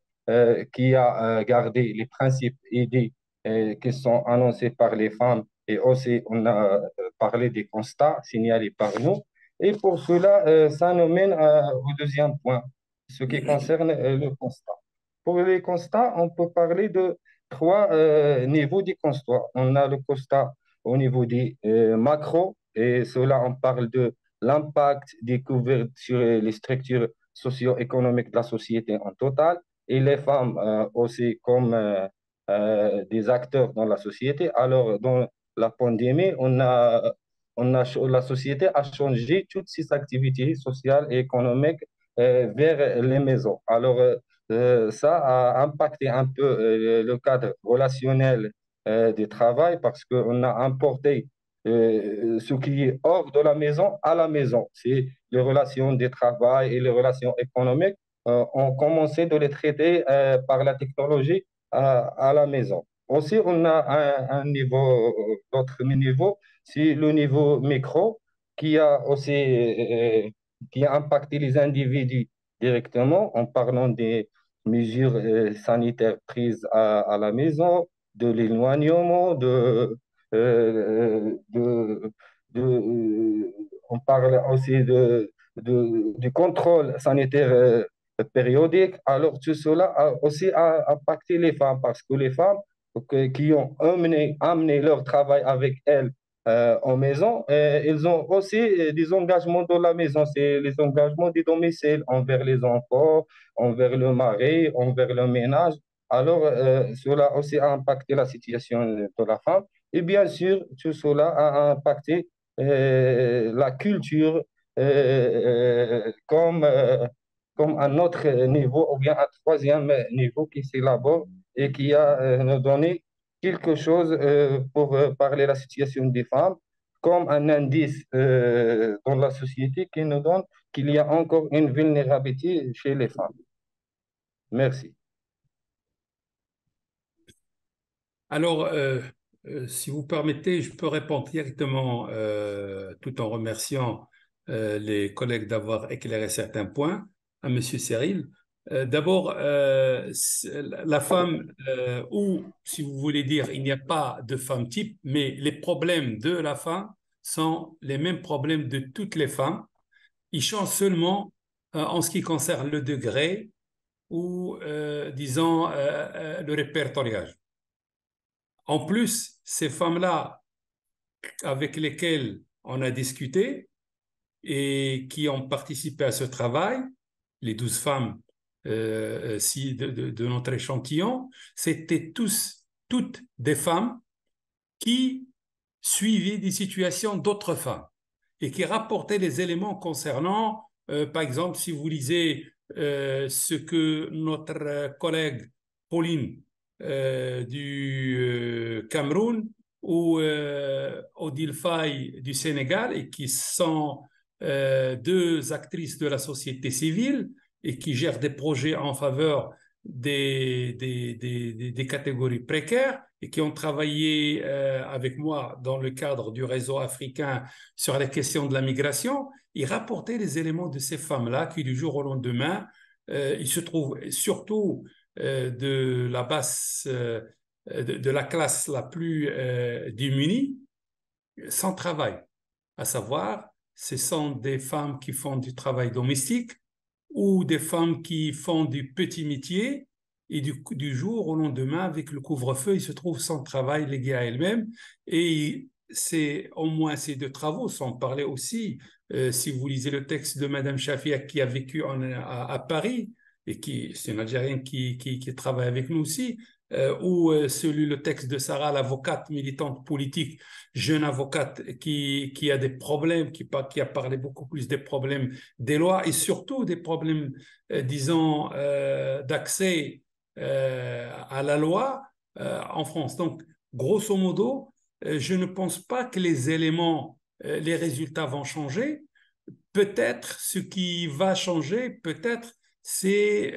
qui a gardé les principes et idées qui sont annoncés par les femmes et aussi on a parlé des constats signalés par nous. Et pour cela, ça nous mène au deuxième point, ce qui concerne le constat. Pour les constats, on peut parler de trois niveaux de constat. On a le constat au niveau des macro, et cela, on parle de l'impact découvert sur les structures socio-économiques de la société en total, et les femmes aussi comme des acteurs dans la société. Alors, dans la pandémie, la société a changé toutes ses activités sociales et économiques vers les maisons. Alors, ça a impacté un peu le cadre relationnel du travail parce qu'on a importé ce qui est hors de la maison à la maison. C'est les relations de travail et les relations économiques. On commençait de les traiter par la technologie à la maison. Aussi, on a un niveau, d'autres niveaux, c'est le niveau micro qui a aussi qui a impacté les individus directement en parlant des mesures sanitaires prises à la maison, de l'éloignement, on parle aussi du contrôle sanitaire périodique. Alors, tout cela a aussi impacté les femmes parce que les femmes qui ont amené leur travail avec elles en maison, ils ont aussi des engagements dans la maison, c'est les engagements du domicile envers les enfants, envers le mari, envers le ménage. Alors, cela aussi a impacté la situation de la femme. Et bien sûr, tout cela a impacté la culture comme un autre niveau ou bien un troisième niveau qui s'élabore et qui a nous donné quelque chose pour parler de la situation des femmes comme un indice dans la société qui nous donne qu'il y a encore une vulnérabilité chez les femmes. Merci. Alors, si vous permettez, je peux répondre directement tout en remerciant les collègues d'avoir éclairé certains points à M. Cyril. D'abord, la femme, ou si vous voulez dire, il n'y a pas de femme type, mais les problèmes de la femme sont les mêmes problèmes de toutes les femmes. Ils changent seulement en ce qui concerne le degré ou, disons, le répertoriage. En plus, ces femmes-là avec lesquelles on a discuté et qui ont participé à ce travail, les 12 femmes de notre échantillon, c'était toutes des femmes qui suivaient des situations d'autres femmes et qui rapportaient les éléments concernant, par exemple, si vous lisez ce que notre collègue Pauline du Cameroun ou Odile Faye du Sénégal, et qui sont deux actrices de la société civile et qui gèrent des projets en faveur des catégories précaires et qui ont travaillé avec moi dans le cadre du réseau africain sur les questions de la migration. Ils rapportaient les éléments de ces femmes-là qui, du jour au lendemain, ils se trouvent surtout de la basse, de la classe la plus démunie, sans travail. À savoir, ce sont des femmes qui font du travail domestique ou des femmes qui font du petit métier et du jour au lendemain, avec le couvre-feu, ils se trouvent sans travail, légués à elles-mêmes. Et au moins ces deux travaux, sans parler aussi, si vous lisez le texte de Madame Chafia qui a vécu à Paris, et c'est une Algérienne qui travaille avec nous aussi, ou le texte de Sarah, l'avocate militante politique, jeune avocate qui a des problèmes, qui a parlé beaucoup plus des problèmes des lois et surtout des problèmes, disons, d'accès à la loi en France. Donc, grosso modo, je ne pense pas que les éléments, les résultats vont changer. Peut-être ce qui va changer, peut-être, c'est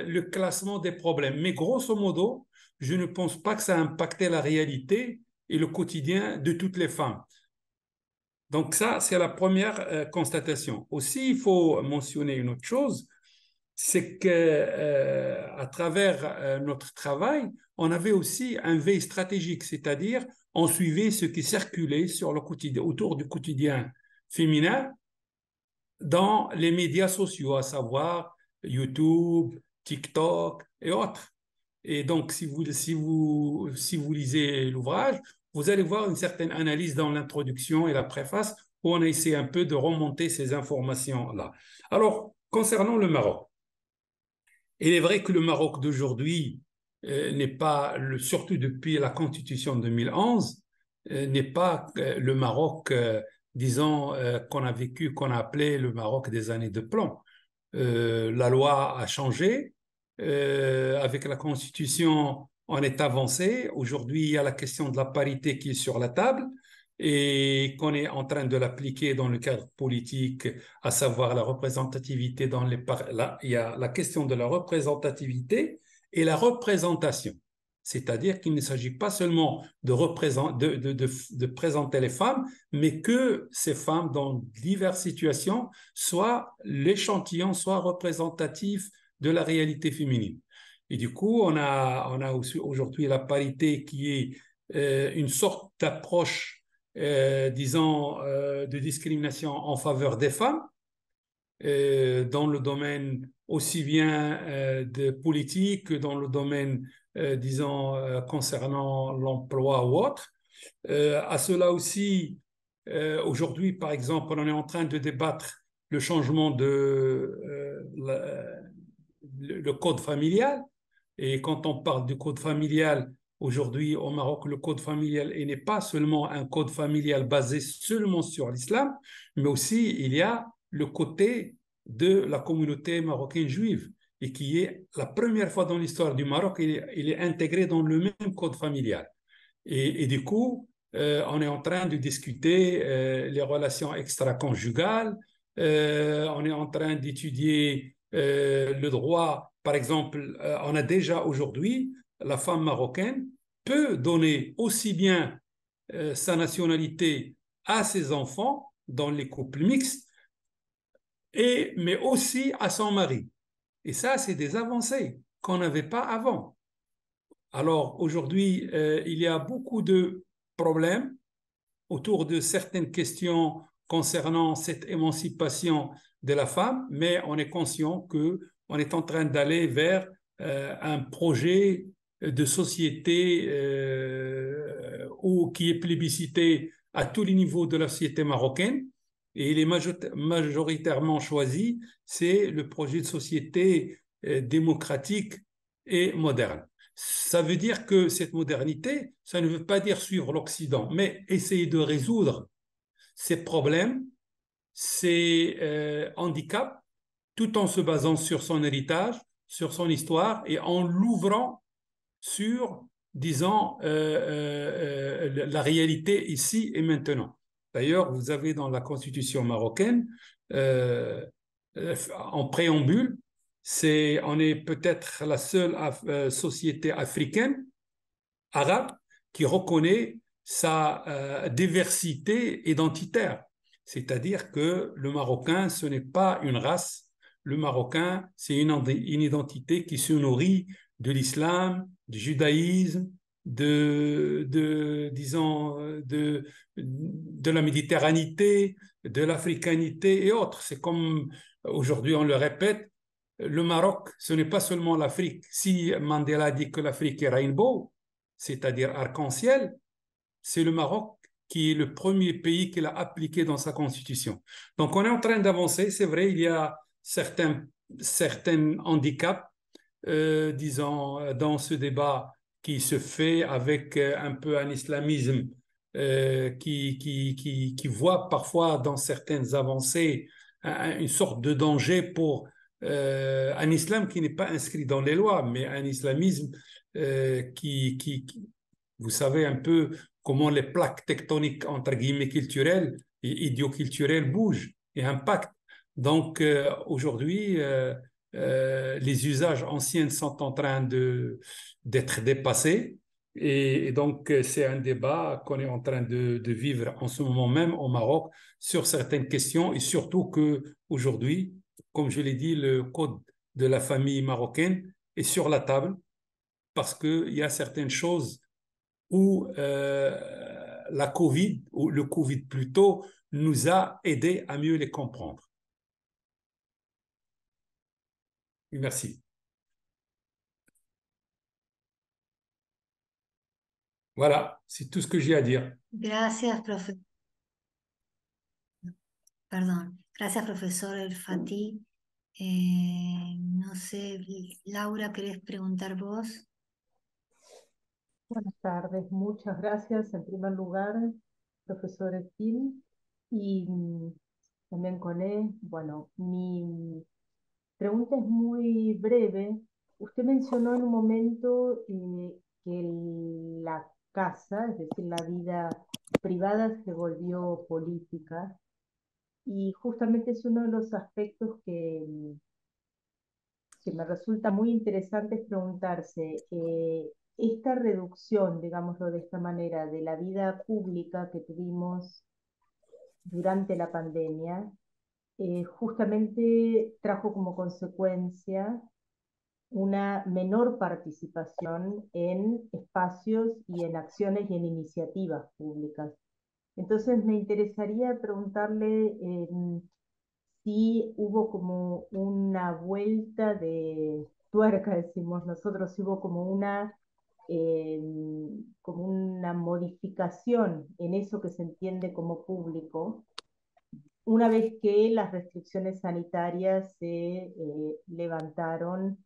le classement des problèmes. Mais grosso modo, je ne pense pas que ça a impacté la réalité et le quotidien de toutes les femmes. Donc ça, c'est la première constatation. Aussi, il faut mentionner une autre chose, c'est que à travers notre travail, on avait aussi un veille stratégique, c'est-à-dire on suivait ce qui circulait sur le quotidien, autour du quotidien féminin dans les médias sociaux, à savoir YouTube, TikTok et autres. Et donc, si vous lisez l'ouvrage, vous allez voir une certaine analyse dans l'introduction et la préface où on a essayé un peu de remonter ces informations-là. Alors, concernant le Maroc, il est vrai que le Maroc d'aujourd'hui n'est pas, surtout depuis la Constitution de 2011, n'est pas le Maroc, disons, qu'on a vécu, qu'on a appelé le Maroc des années de plomb. La loi a changé. Avec la Constitution, on est avancé. Aujourd'hui, il y a la question de la parité qui est sur la table et qu'on est en train de l'appliquer dans le cadre politique, à savoir la représentativité dans il y a la question de la représentativité et la représentation. C'est-à-dire qu'il ne s'agit pas seulement de présenter les femmes, mais que ces femmes, dans diverses situations, soient l'échantillon, soient représentatifs de la réalité féminine. Et du coup, on a aussi aujourd'hui la parité qui est une sorte d'approche, disons, de discrimination en faveur des femmes, dans le domaine aussi bien de politique que dans le domaine, disons, concernant l'emploi ou autre. À cela aussi, aujourd'hui, par exemple, on est en train de débattre le changement de le code familial. Et quand on parle du code familial, aujourd'hui au Maroc, le code familial n'est pas seulement un code familial basé seulement sur l'islam, mais aussi il y a le côté de la communauté marocaine juive et qui est la première fois dans l'histoire du Maroc, il est intégré dans le même code familial. Et du coup, on est en train de discuter les relations extra-conjugales, on est en train d'étudier le droit. Par exemple, on a déjà aujourd'hui, la femme marocaine peut donner aussi bien sa nationalité à ses enfants dans les couples mixtes, mais aussi à son mari. Et ça, c'est des avancées qu'on n'avait pas avant. Alors aujourd'hui, il y a beaucoup de problèmes autour de certaines questions concernant cette émancipation de la femme, mais on est conscient qu'on est en train d'aller vers un projet de société qui est plébiscité à tous les niveaux de la société marocaine. Et il est majoritairement choisi, c'est le projet de société démocratique et moderne. Ça veut dire que cette modernité, ça ne veut pas dire suivre l'Occident, mais essayer de résoudre ces problèmes, ces handicaps, tout en se basant sur son héritage, sur son histoire et en l'ouvrant sur, disons, la réalité ici et maintenant. D'ailleurs, vous avez dans la Constitution marocaine, en préambule, on est peut-être la seule société africaine, arabe, qui reconnaît sa diversité identitaire. C'est-à-dire que le Marocain, ce n'est pas une race. Le Marocain, c'est une identité qui se nourrit de l'islam, du judaïsme, disons, de la méditerranéité, de l'africanité et autres. C'est comme aujourd'hui on le répète, le Maroc, ce n'est pas seulement l'Afrique. Si Mandela dit que l'Afrique est rainbow, c'est-à-dire arc-en-ciel, c'est le Maroc qui est le premier pays qu'il a appliqué dans sa constitution. Donc on est en train d'avancer, c'est vrai, il y a certains handicaps, disons, dans ce débat qui se fait avec un peu un islamisme qui voit parfois dans certaines avancées une sorte de danger pour un islam qui n'est pas inscrit dans les lois, mais un islamisme vous savez un peu comment les plaques tectoniques, entre guillemets, culturelles et idioculturelles bougent et impactent. Donc, aujourd'hui, les usages anciens sont en train d'être dépassés. Et donc, c'est un débat qu'on est en train de vivre en ce moment même au Maroc sur certaines questions et surtout qu'aujourd'hui, comme je l'ai dit, le code de la famille marocaine est sur la table parce qu'il y a certaines choses où la COVID, ou le Covid plutôt, nous a aidés à mieux les comprendre. Merci. Voilà, c'est tout ce que j'ai à dire. Gracias, Perdón. Gracias, profesor El Fati. No sé, Laura, ¿querés preguntar vos? Buenas tardes, muchas gracias en primer lugar, profesor Estil, y también Coné. Bueno, mi pregunta es muy breve. Usted mencionó en un momento que la casa, es decir, la vida privada se volvió política, y justamente es uno de los aspectos que me resulta muy interesante es preguntarse, esta reducción, digámoslo de esta manera, de la vida pública que tuvimos durante la pandemia, justamente trajo como consecuencia una menor participación en espacios y en acciones y en iniciativas públicas. Entonces me interesaría preguntarle si hubo como una vuelta de tuerca, decimos nosotros, si hubo como una modificación en eso que se entiende como público, una vez que las restricciones sanitarias se levantaron,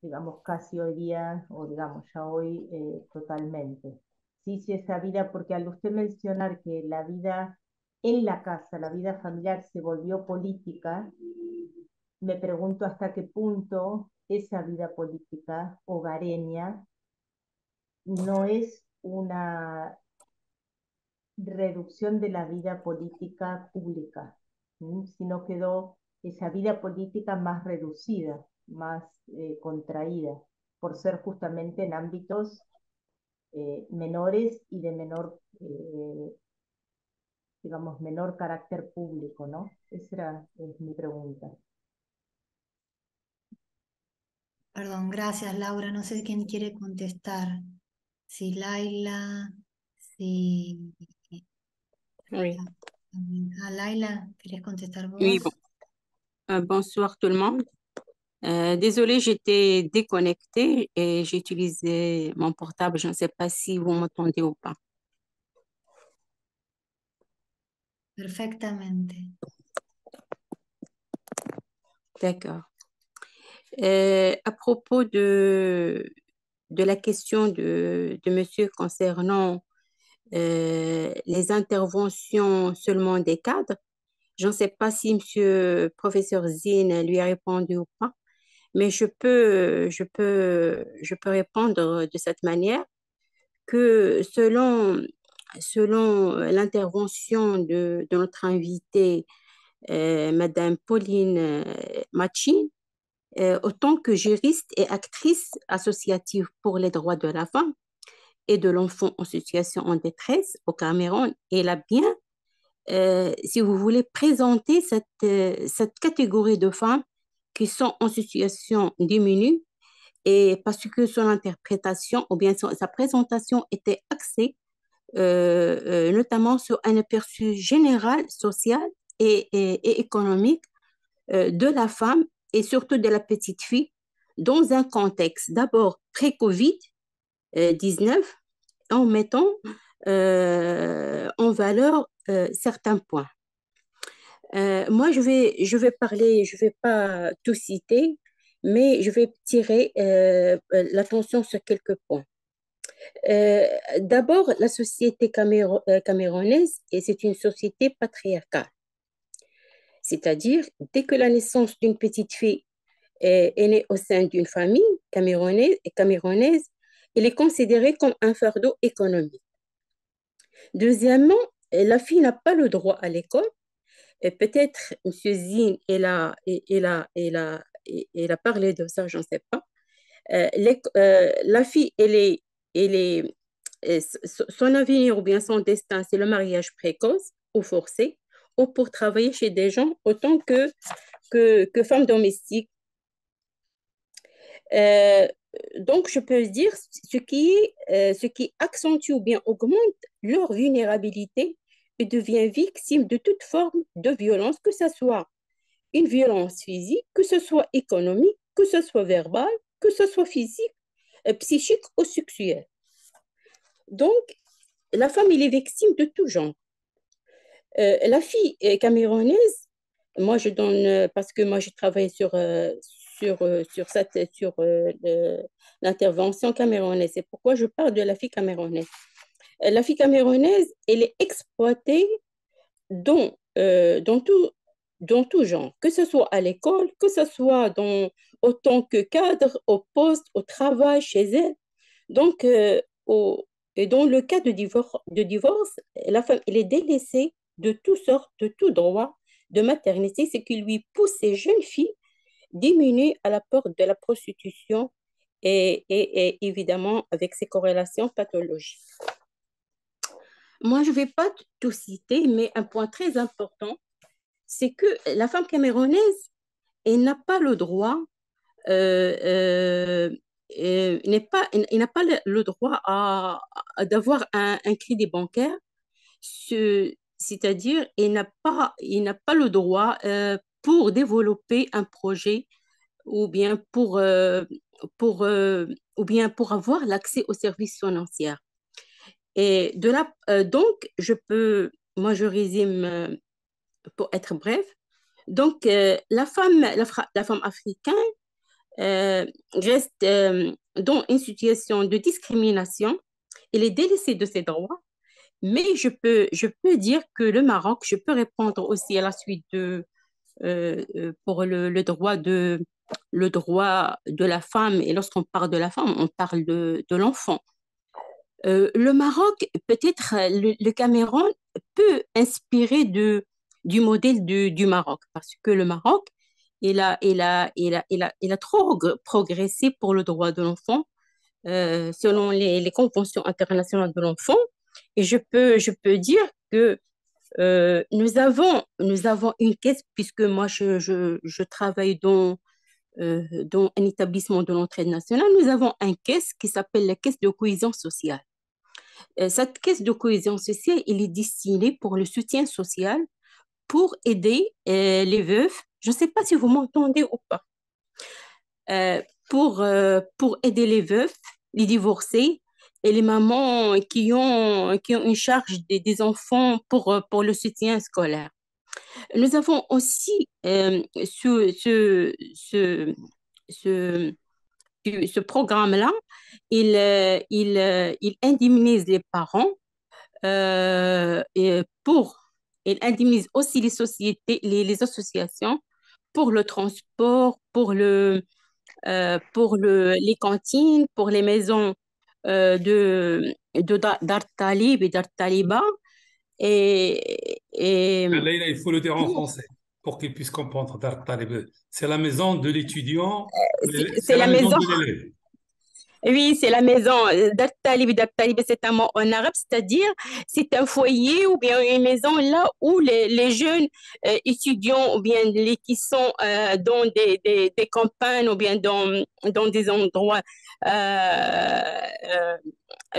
digamos, casi hoy día, o digamos ya hoy totalmente. Sí, sí, esa vida, porque al usted mencionar que la vida en la casa, la vida familiar se volvió política, me pregunto hasta qué punto esa vida política hogareña no es una reducción de la vida política pública, sino quedó esa vida política más reducida, más contraída, por ser justamente en ámbitos menores y de menor, digamos, menor carácter público, ¿no? Esa es mi pregunta. Perdón, gracias, Laura. No sé quién quiere contestar. Si Laila, si... Oui. Laila, ¿querés contestar vos? Oui, bon. Bonsoir tout le monde. Désolée, j'étais déconnectée et j'ai utilisé mon portable. Je ne sais pas si vous m'entendez ou pas. Perfectamente. D'accord. À propos de la question de monsieur concernant les interventions seulement des cadres, je ne sais pas si monsieur professeur Zine lui a répondu ou pas, mais je peux répondre de cette manière que selon l'intervention de notre invitée, Madame Pauline Machin, autant que juriste et actrice associative pour les droits de la femme et de l'enfant en situation en détresse au Cameroun, elle a bien, si vous voulez, présenter cette catégorie de femmes qui sont en situation diminuée, et parce que son interprétation ou bien sa présentation était axée notamment sur un aperçu général, social et économique de la femme et surtout de la petite fille dans un contexte d'abord pré-Covid-19 en mettant en valeur certains points. Moi, je vais parler, je ne vais pas tout citer, mais je vais tirer l'attention sur quelques points. D'abord, la société camerounaise, et c'est une société patriarcale. C'est-à-dire, dès que la naissance d'une petite fille est née au sein d'une famille camerounaise, elle est considérée comme un fardeau économique. Deuxièmement, la fille n'a pas le droit à l'école. Et peut-être, M. Zine, il a parlé de ça, je ne sais pas. La fille, son avenir ou bien son destin, c'est le mariage précoce ou forcé, ou pour travailler chez des gens autant que femme domestique Euh, donc, je peux dire ce qui accentue ou bien augmente leur vulnérabilité et devient victime de toute forme de violence, que ce soit une violence physique, que ce soit économique, que ce soit verbale, que ce soit physique, psychique ou sexuelle. Donc, la femme, elle est victime de tout genre. La fille camerounaise, moi je donne, parce que moi j'ai travaillé sur l'intervention camerounaise, c'est pourquoi je parle de la fille camerounaise. La fille camerounaise, elle est exploitée dans tout genre, que ce soit à l'école, que ce soit autant que cadre, au poste, au travail, chez elle. Donc, et dans le cas de divorce, la femme, elle est délaissée de toutes sortes, de tout droit de maternité, ce qui lui pousse ces jeunes filles diminuer à la porte de la prostitution et évidemment avec ses corrélations pathologiques. Moi, je ne vais pas tout citer, mais un point très important, c'est que la femme camerounaise, elle n'a pas le droit il n'a pas le droit d'avoir un crédit bancaire, c'est-à-dire il n'a pas le droit pour développer un projet ou bien ou bien pour avoir l'accès aux services financiers. Et donc, moi je résume pour être bref. Donc, la femme africaine reste dans une situation de discrimination. Elle est délaissée de ses droits, mais je peux dire que le Maroc, je peux répondre aussi à la suite pour le droit de la femme. Et lorsqu'on parle de la femme, on parle de l'enfant. Le Maroc, peut-être le Cameroun peut inspirer du modèle du Maroc, parce que le Maroc, il a trop progressé pour le droit de l'enfant selon les conventions internationales de l'enfant. Et je peux dire que nous avons une caisse, puisque moi je travaille dans un établissement de l'entraide nationale. Nous avons une caisse qui s'appelle la caisse de cohésion sociale. Cette caisse de cohésion sociale, elle est destinée pour le soutien social, pour aider les veufs. Je ne sais pas si vous m'entendez ou pas. Pour aider les veufs, les divorcés et les mamans qui ont une charge des enfants pour le soutien scolaire. Nous avons aussi ce programme-là, il indemnise les parents il indemnise aussi les sociétés, les associations pour le transport, pour les cantines, pour les maisons d'Artalib et d'Artaliba. Leïla, il faut le dire en français pour qu'il puisse comprendre. C'est la maison de l'étudiant, c'est la maison de l'élève. Oui, c'est la maison d'Artalib. D'Artalib, c'est un mot en arabe, c'est-à-dire c'est un foyer ou bien une maison là où les jeunes étudiants ou bien qui sont dans des campagnes ou bien dans des endroits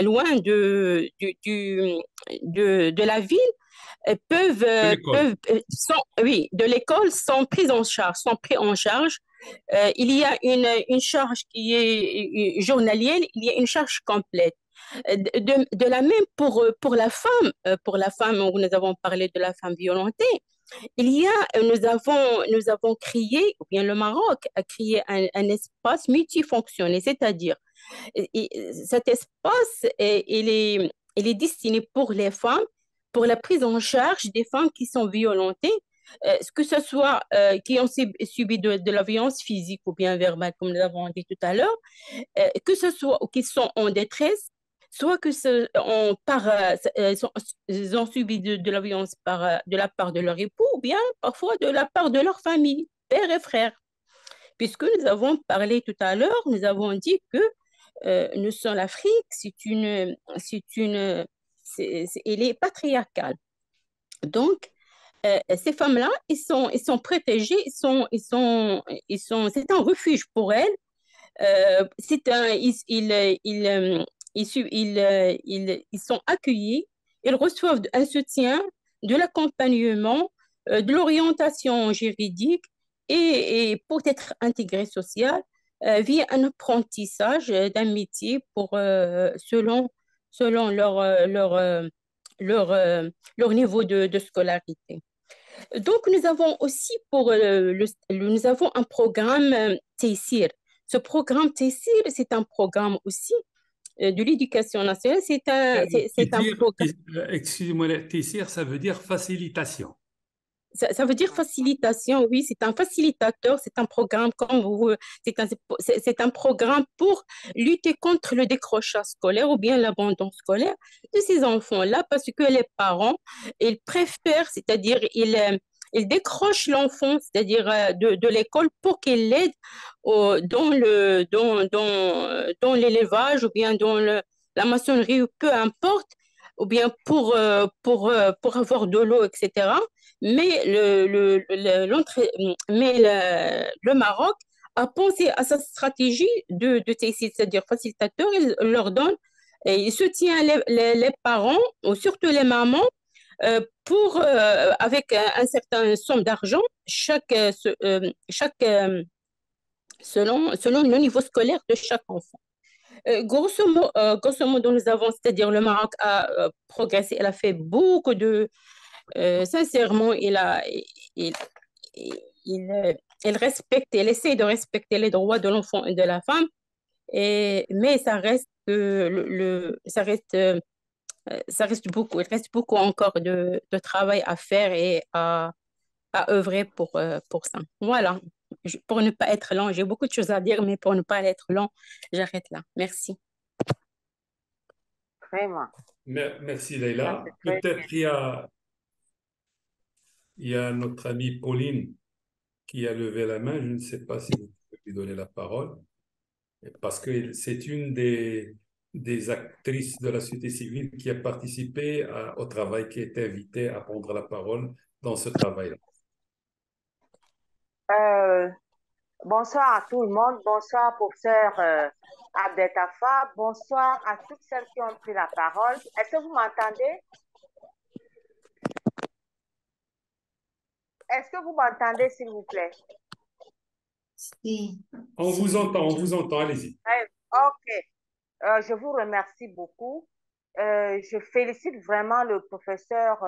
loin de la ville de l'école sont pris en charge. Il y a une charge qui est journalière, il y a une charge complète. De la même pour la femme où nous avons parlé de la femme violentée, nous avons créé, ou bien le Maroc a créé un espace multifonctionnel, c'est-à-dire cet espace, il est destiné pour les femmes, pour la prise en charge des femmes qui sont violentées, que ce soit qui ont subi de la violence physique ou bien verbale, comme nous l'avons dit tout à l'heure, que ce soit ou qui sont en détresse, soit ils ont subi de la violence de la part de leur époux ou bien parfois de la part de leur famille, père et frère. Puisque nous avons parlé tout à l'heure, nous avons dit que nous sommes l'Afrique, elle est patriarcale. Donc, ces femmes-là, ils sont protégées, c'est un refuge pour elles. Ils sont accueillis, ils reçoivent un soutien, de l'accompagnement, de l'orientation juridique et pour être intégrés social via un apprentissage d'un métier selon leur niveau de scolarité. Donc, nous avons aussi nous avons un programme Tessir. Ce programme Tessir, c'est un programme aussi de l'éducation nationale. C'est un programme. Excusez-moi, Tessir, ça veut dire facilitation. Ça veut dire facilitation, oui, c'est un facilitateur, c'est un programme c'est un programme pour lutter contre le décrochage scolaire ou bien l'abandon scolaire de ces enfants-là parce que les parents, ils préfèrent, c'est-à-dire ils décrochent l'enfant, c'est-à-dire de l'école pour qu'il l'aide dans l'élevage ou bien dans la maçonnerie ou peu importe, ou bien pour avoir de l'eau, etc. Mais le Maroc a pensé à sa stratégie de TCI, c'est-à-dire facilitateur. Il leur donne, et il soutient les parents, ou surtout les mamans, avec un certain somme d'argent, selon le niveau scolaire de chaque enfant. Grosso modo, nous avons, c'est-à-dire le Maroc a progressé, elle a fait beaucoup sincèrement, il, il respecte, il essaie de respecter les droits de l'enfant et de la femme, mais ça reste beaucoup, il reste beaucoup encore de travail à faire et à œuvrer pour ça. Voilà. Pour ne pas être long, j'ai beaucoup de choses à dire, mais pour ne pas être long, j'arrête là. Merci. Vraiment. Merci Leïla. Peut-être il y a notre amie Pauline qui a levé la main. Je ne sais pas si vous pouvez lui donner la parole, parce que c'est une des actrices de la société civile qui a participé au travail, qui a été invitée à prendre la parole dans ce travail-là. Bonsoir à tout le monde. Bonsoir, professeur Abdel Tafa. Bonsoir à toutes celles qui ont pris la parole. Est-ce que vous m'entendez? Est-ce que vous m'entendez, s'il vous plaît? Sí. On vous entend, allez-y. Ok. Je vous remercie beaucoup. Je félicite vraiment le professeur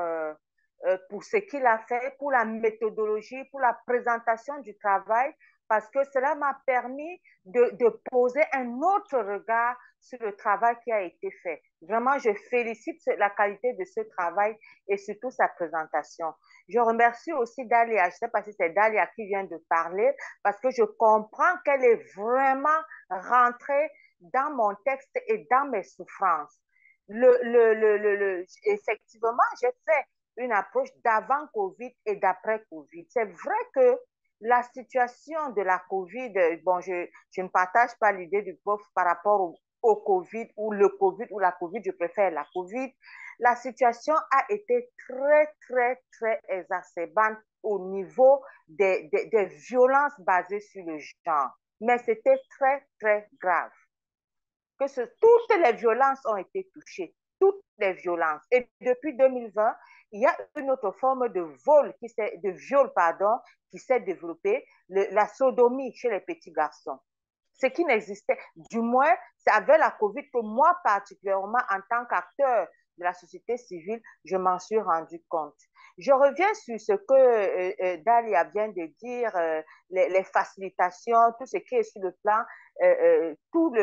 pour ce qu'il a fait, pour la méthodologie, pour la présentation du travail, parce que cela m'a permis de poser un autre regard sur le travail qui a été fait. Vraiment, je félicite la qualité de ce travail et surtout sa présentation. Je remercie aussi Dalia, je ne sais pas si c'est Dalia qui vient de parler, parce que je comprends qu'elle est vraiment rentrée dans mon texte et dans mes souffrances. Effectivement, j'ai fait une approche d'avant Covid et d'après Covid. C'est vrai que la situation de la Covid, bon, je ne partage pas l'idée du prof par rapport au Covid ou le Covid ou la Covid, je préfère la Covid. La situation a été très, très, très exacerbante au niveau des violences basées sur le genre. Mais c'était très, très grave. Toutes les violences ont été touchées, toutes les violences. Et depuis 2020, il y a une autre forme de viol qui s'est développée, la sodomie chez les petits garçons. Ce qui n'existait, du moins, c'est avec la COVID que moi, particulièrement, en tant qu'acteur de la société civile, je m'en suis rendu compte. Je reviens sur ce que Dalia vient de dire, les facilitations, tout ce qui est sur le plan, toutes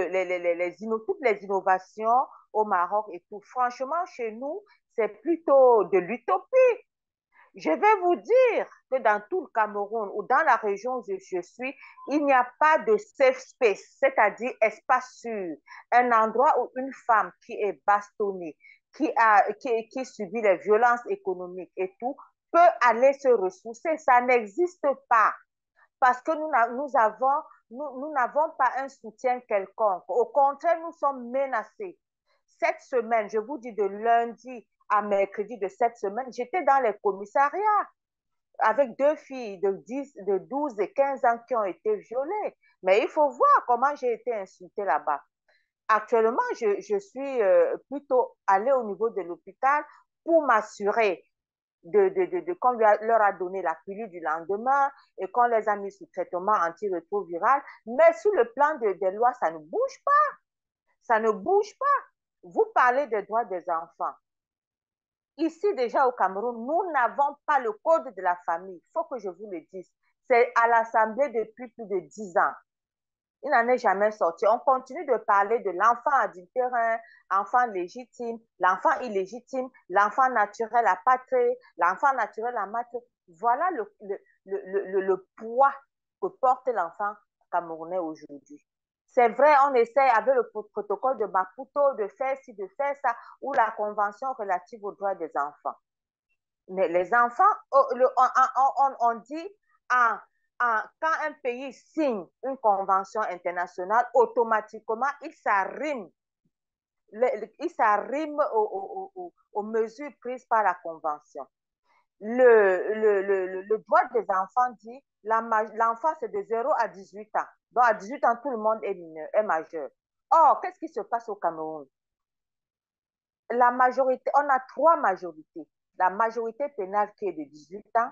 les innovations au Maroc et tout. Franchement, chez nous, c'est plutôt de l'utopie. Je vais vous dire que dans tout le Cameroun ou dans la région où je suis, il n'y a pas de safe space, c'est-à-dire espace sûr, un endroit où une femme qui est bastonnée, qui subit les violences économiques et tout, peut aller se ressourcer. Ça n'existe pas parce que nous n'avons pas un soutien quelconque. Au contraire, nous sommes menacés. Cette semaine, je vous dis de lundi à mercredi de cette semaine, j'étais dans les commissariats avec deux filles de 12 et 15 ans qui ont été violées. Mais il faut voir comment j'ai été insultée là-bas. Actuellement, je suis plutôt allée au niveau de l'hôpital pour m'assurer qu'on leur a donné la pilule du lendemain et qu'on les a mis sous traitement antirétroviral. Mais sur le plan des lois, ça ne bouge pas. Ça ne bouge pas. Vous parlez des droits des enfants. Ici, déjà au Cameroun, nous n'avons pas le code de la famille. Il faut que je vous le dise. C'est à l'Assemblée depuis plus de 10 ans. Il n'en est jamais sorti. On continue de parler de l'enfant adultérin, enfant légitime, l'enfant illégitime, l'enfant naturel à patrie, l'enfant naturel à maître. Voilà le poids que porte l'enfant camerounais aujourd'hui. C'est vrai, on essaie avec le protocole de Maputo de faire ci, de faire ça, ou la convention relative aux droits des enfants. Mais les enfants, on dit, quand un pays signe une convention internationale, automatiquement, il s'arrime aux mesures prises par la convention. Le droit des enfants dit l'enfant, c'est de 0 à 18 ans. Donc, à 18 ans, tout le monde est majeur. Or, qu'est-ce qui se passe au Cameroun? La majorité, on a 3 majorités. La majorité pénale qui est de 18 ans,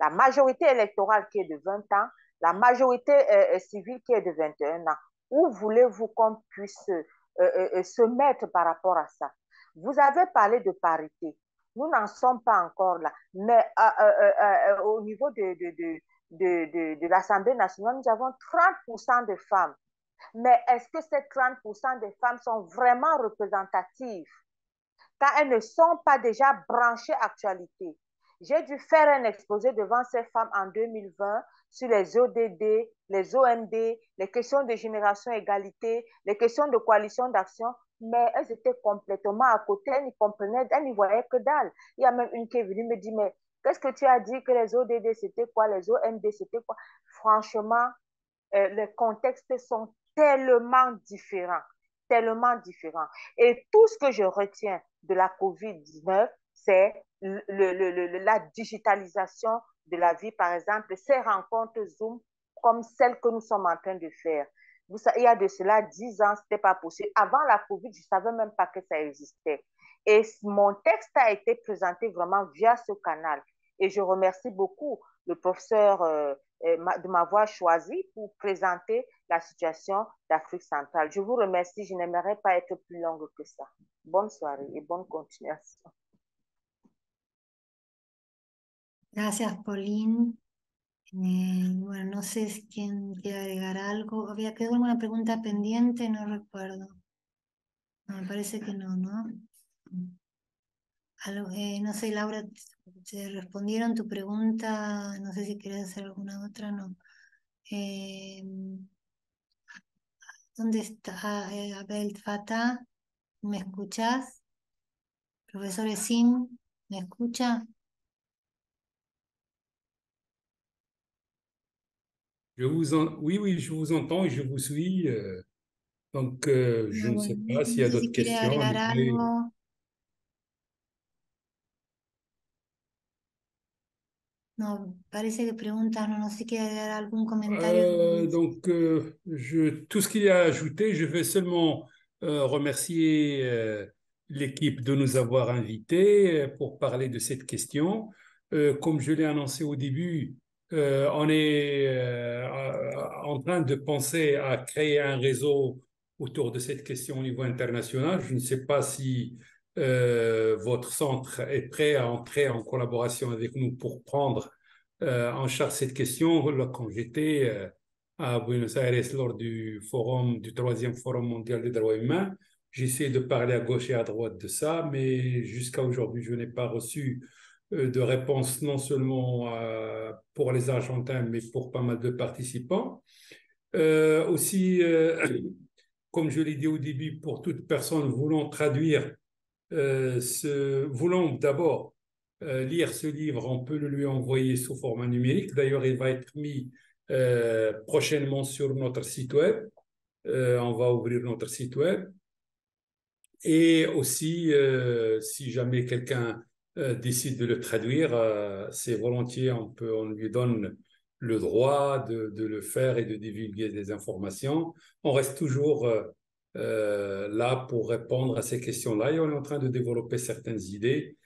la majorité électorale qui est de 20 ans, la majorité civile qui est de 21 ans. Où voulez-vous qu'on puisse se mettre par rapport à ça? Vous avez parlé de parité. Nous n'en sommes pas encore là. Mais au niveau de l'Assemblée nationale, nous avons 30% de femmes. Mais est-ce que ces 30% de femmes sont vraiment représentatives? Quand elles ne sont pas déjà branchées actualité. J'ai dû faire un exposé devant ces femmes en 2020 sur les ODD, les OMD, les questions de génération égalité, les questions de coalition d'action, mais elles étaient complètement à côté, elles n'y comprenaient, elles n'y voyaient que dalle. Il y a même une qui est venue me dire, mais qu'est-ce que tu as dit que les ODD c'était quoi, les OMD c'était quoi? Franchement, les contextes sont tellement différents. Tellement différents. Et tout ce que je retiens de la COVID-19, c'est la digitalisation de la vie, par exemple, ces rencontres Zoom comme celles que nous sommes en train de faire. Il y a de cela 10 ans, ce n'était pas possible. Avant la COVID, je ne savais même pas que ça existait. Et mon texte a été présenté vraiment via ce canal. Et je remercie beaucoup le professeur de m'avoir choisi pour présenter la situation d'Afrique centrale. Je vous remercie, je n'aimerais pas être plus longue que ça. Bonne soirée et bonne continuation. Gracias, Pauline. Bueno, no sé si quién quiere agregar algo. ¿Había quedado alguna pregunta pendiente? No recuerdo. No, me parece que no, ¿no? No sé, Laura, ¿te respondieron tu pregunta? No sé si querés hacer alguna otra, no. ¿Dónde está Abdel Fattah? ¿Me escuchás? Profesor Esim, ¿me escucha? Oui, je vous entends et je vous suis. Donc, je ne sais pas s'il y a No sé si d'autres quiere questions. agregar algo. No, parece que preguntas, no sé si quiere agregar algún comentario. Donc, tout ce qu'il y a à ajouter, je vais seulement remercier l'équipe de nous avoir invités pour parler de cette question. Comme je l'ai annoncé au début, on est en train de penser à créer un réseau autour de cette question au niveau international. Je ne sais pas si votre centre est prêt à entrer en collaboration avec nous pour prendre en charge cette question. Quand j'étais à Buenos Aires lors du troisième forum mondial des droits humains, j'essayais de parler à gauche et à droite de ça, mais jusqu'à aujourd'hui, je n'ai pas reçu de réponse non seulement pour les Argentins, mais pour pas mal de participants. Aussi, comme je l'ai dit au début, pour toute personne voulant traduire, voulant d'abord lire ce livre, on peut le lui envoyer sous format numérique. D'ailleurs, il va être mis prochainement sur notre site web. On va ouvrir notre site web. Et aussi, si jamais quelqu'un décide de le traduire, c'est volontiers, on lui donne le droit de le faire et de divulguer des informations. On reste toujours là pour répondre à ces questions-là et on est en train de développer certaines idées.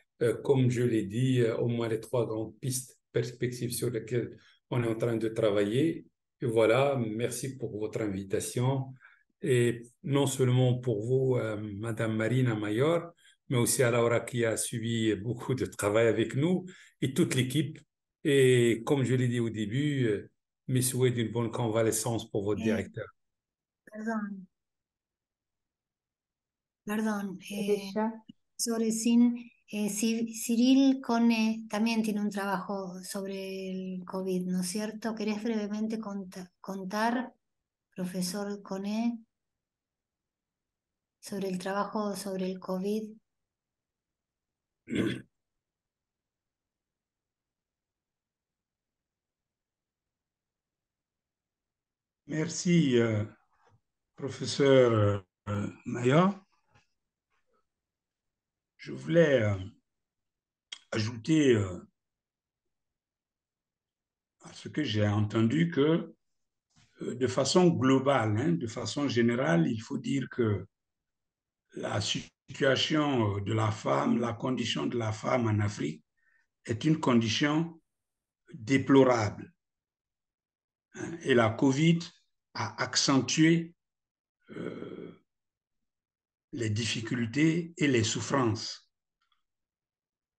Comme je l'ai dit, au moins les 3 grandes pistes perspectives sur lesquelles on est en train de travailler. Et voilà, merci pour votre invitation. Et non seulement pour vous, Madame Marina Mayor, mais aussi à Laura qui a suivi beaucoup de travail avec nous et toute l'équipe. Et comme je l'ai dit au début, mes souhaits d'une bonne convalescence pour votre directeur. Perdón, perdón. Ella, Sobre Cyril Cone también tiene un trabajo sobre el COVID, ¿no es cierto? ¿Querés brevemente contar, profesor Cone, sobre el trabajo sobre el COVID? Merci, professeur Mayor. Je voulais ajouter à ce que j'ai entendu que de façon globale, hein, de façon générale, il faut dire que la situation de la femme, la condition de la femme en Afrique est une condition déplorable. Et la COVID a accentué les difficultés et les souffrances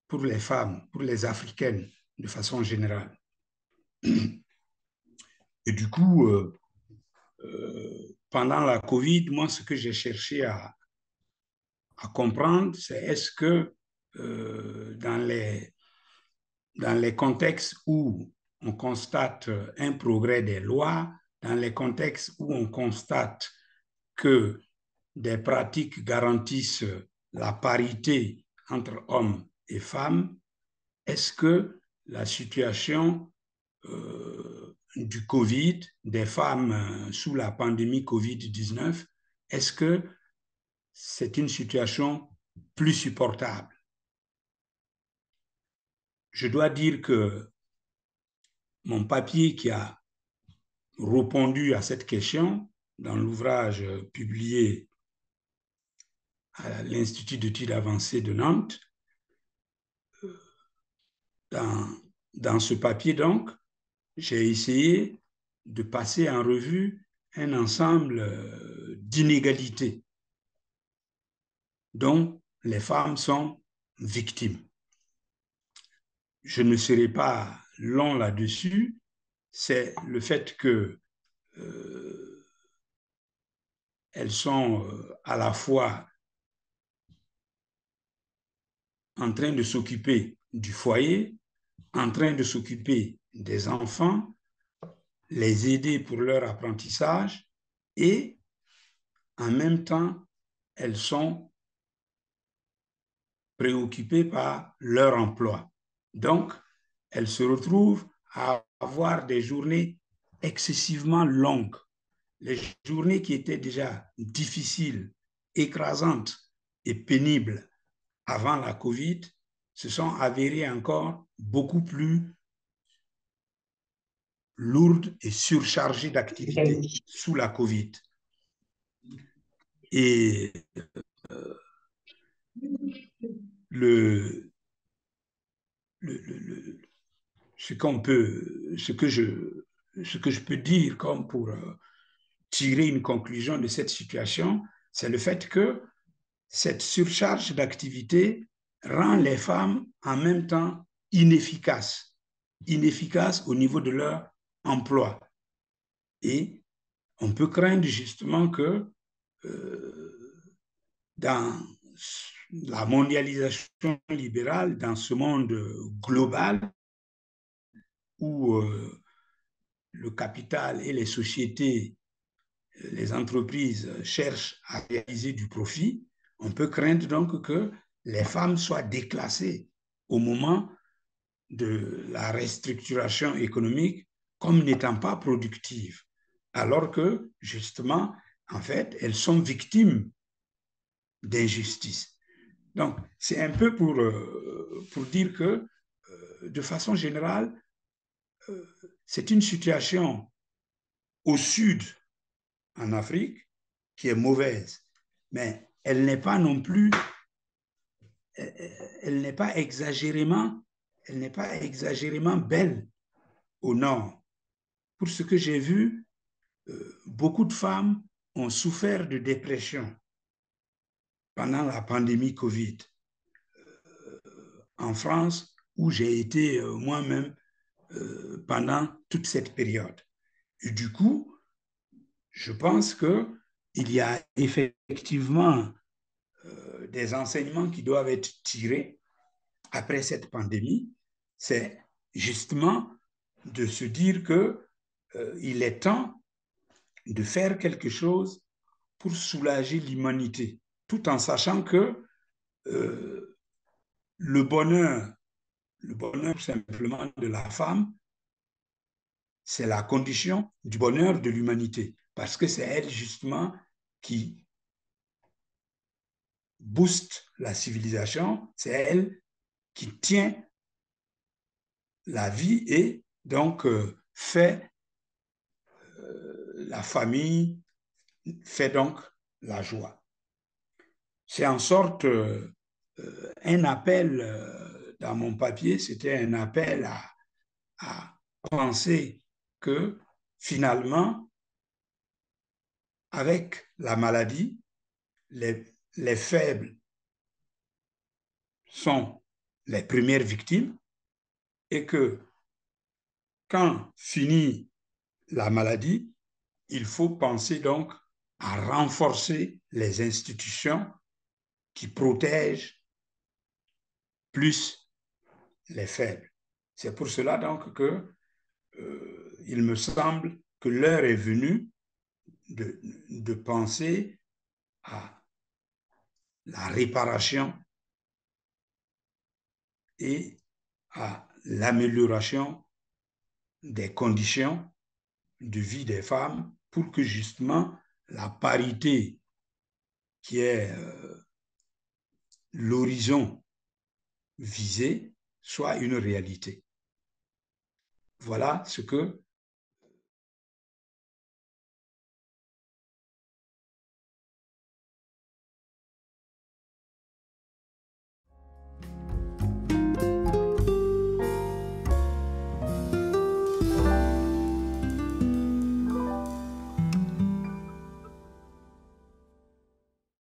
pour les femmes, pour les Africaines de façon générale. Et du coup, pendant la COVID, moi, ce que j'ai cherché à comprendre, c'est est-ce que dans les contextes où on constate un progrès des lois, dans les contextes où on constate que des pratiques garantissent la parité entre hommes et femmes, est-ce que la situation du Covid, des femmes sous la pandémie Covid-19, est-ce que c'est une situation plus supportable? Je dois dire que mon papier qui a répondu à cette question dans l'ouvrage publié à l'Institut d'études avancées de Nantes, dans ce papier, donc, j'ai essayé de passer en revue un ensemble d'inégalités dont les femmes sont victimes. Je ne serai pas long là-dessus, c'est le fait que elles sont à la fois en train de s'occuper du foyer, en train de s'occuper des enfants, les aider pour leur apprentissage et en même temps, elles sont préoccupées par leur emploi. Donc, elles se retrouvent à avoir des journées excessivement longues. Les journées qui étaient déjà difficiles, écrasantes et pénibles avant la COVID se sont avérées encore beaucoup plus lourdes et surchargées d'activités sous la COVID. Et ce que je peux dire comme pour tirer une conclusion de cette situation, c'est le fait que cette surcharge d'activité rend les femmes en même temps inefficaces au niveau de leur emploi. Et on peut craindre justement que dans la mondialisation libérale, dans ce monde global où le capital et les sociétés, les entreprises cherchent à réaliser du profit, on peut craindre donc que les femmes soient déclassées au moment de la restructuration économique comme n'étant pas productives, alors que justement, en fait, elles sont victimes d'injustice. Donc, c'est un peu pour dire que, de façon générale, c'est une situation au sud, en Afrique, qui est mauvaise, mais elle n'est pas non plus, elle n'est pas exagérément belle au nord. Pour ce que j'ai vu, beaucoup de femmes ont souffert de dépression pendant la pandémie Covid. En France, où j'ai été moi-même pendant toute cette période. Et du coup, je pense qu'il y a effectivement des enseignements qui doivent être tirés après cette pandémie. C'est justement de se dire qu'il est temps de faire quelque chose pour soulager l'humanité, tout en sachant que le bonheur simplement de la femme, c'est la condition du bonheur de l'humanité, parce que c'est elle justement qui booste la civilisation, c'est elle qui tient la vie et donc fait la famille, fait donc la joie. C'est en sorte un appel dans mon papier, c'était un appel à penser que finalement, avec la maladie, les faibles sont les premières victimes et que quand finit la maladie, il faut penser donc à renforcer les institutions qui protègent plus les faibles. C'est pour cela donc que il me semble que l'heure est venue de penser à la réparation et à l'amélioration des conditions de vie des femmes pour que justement la parité qui est l'horizon visé soit une réalité. Voilà ce que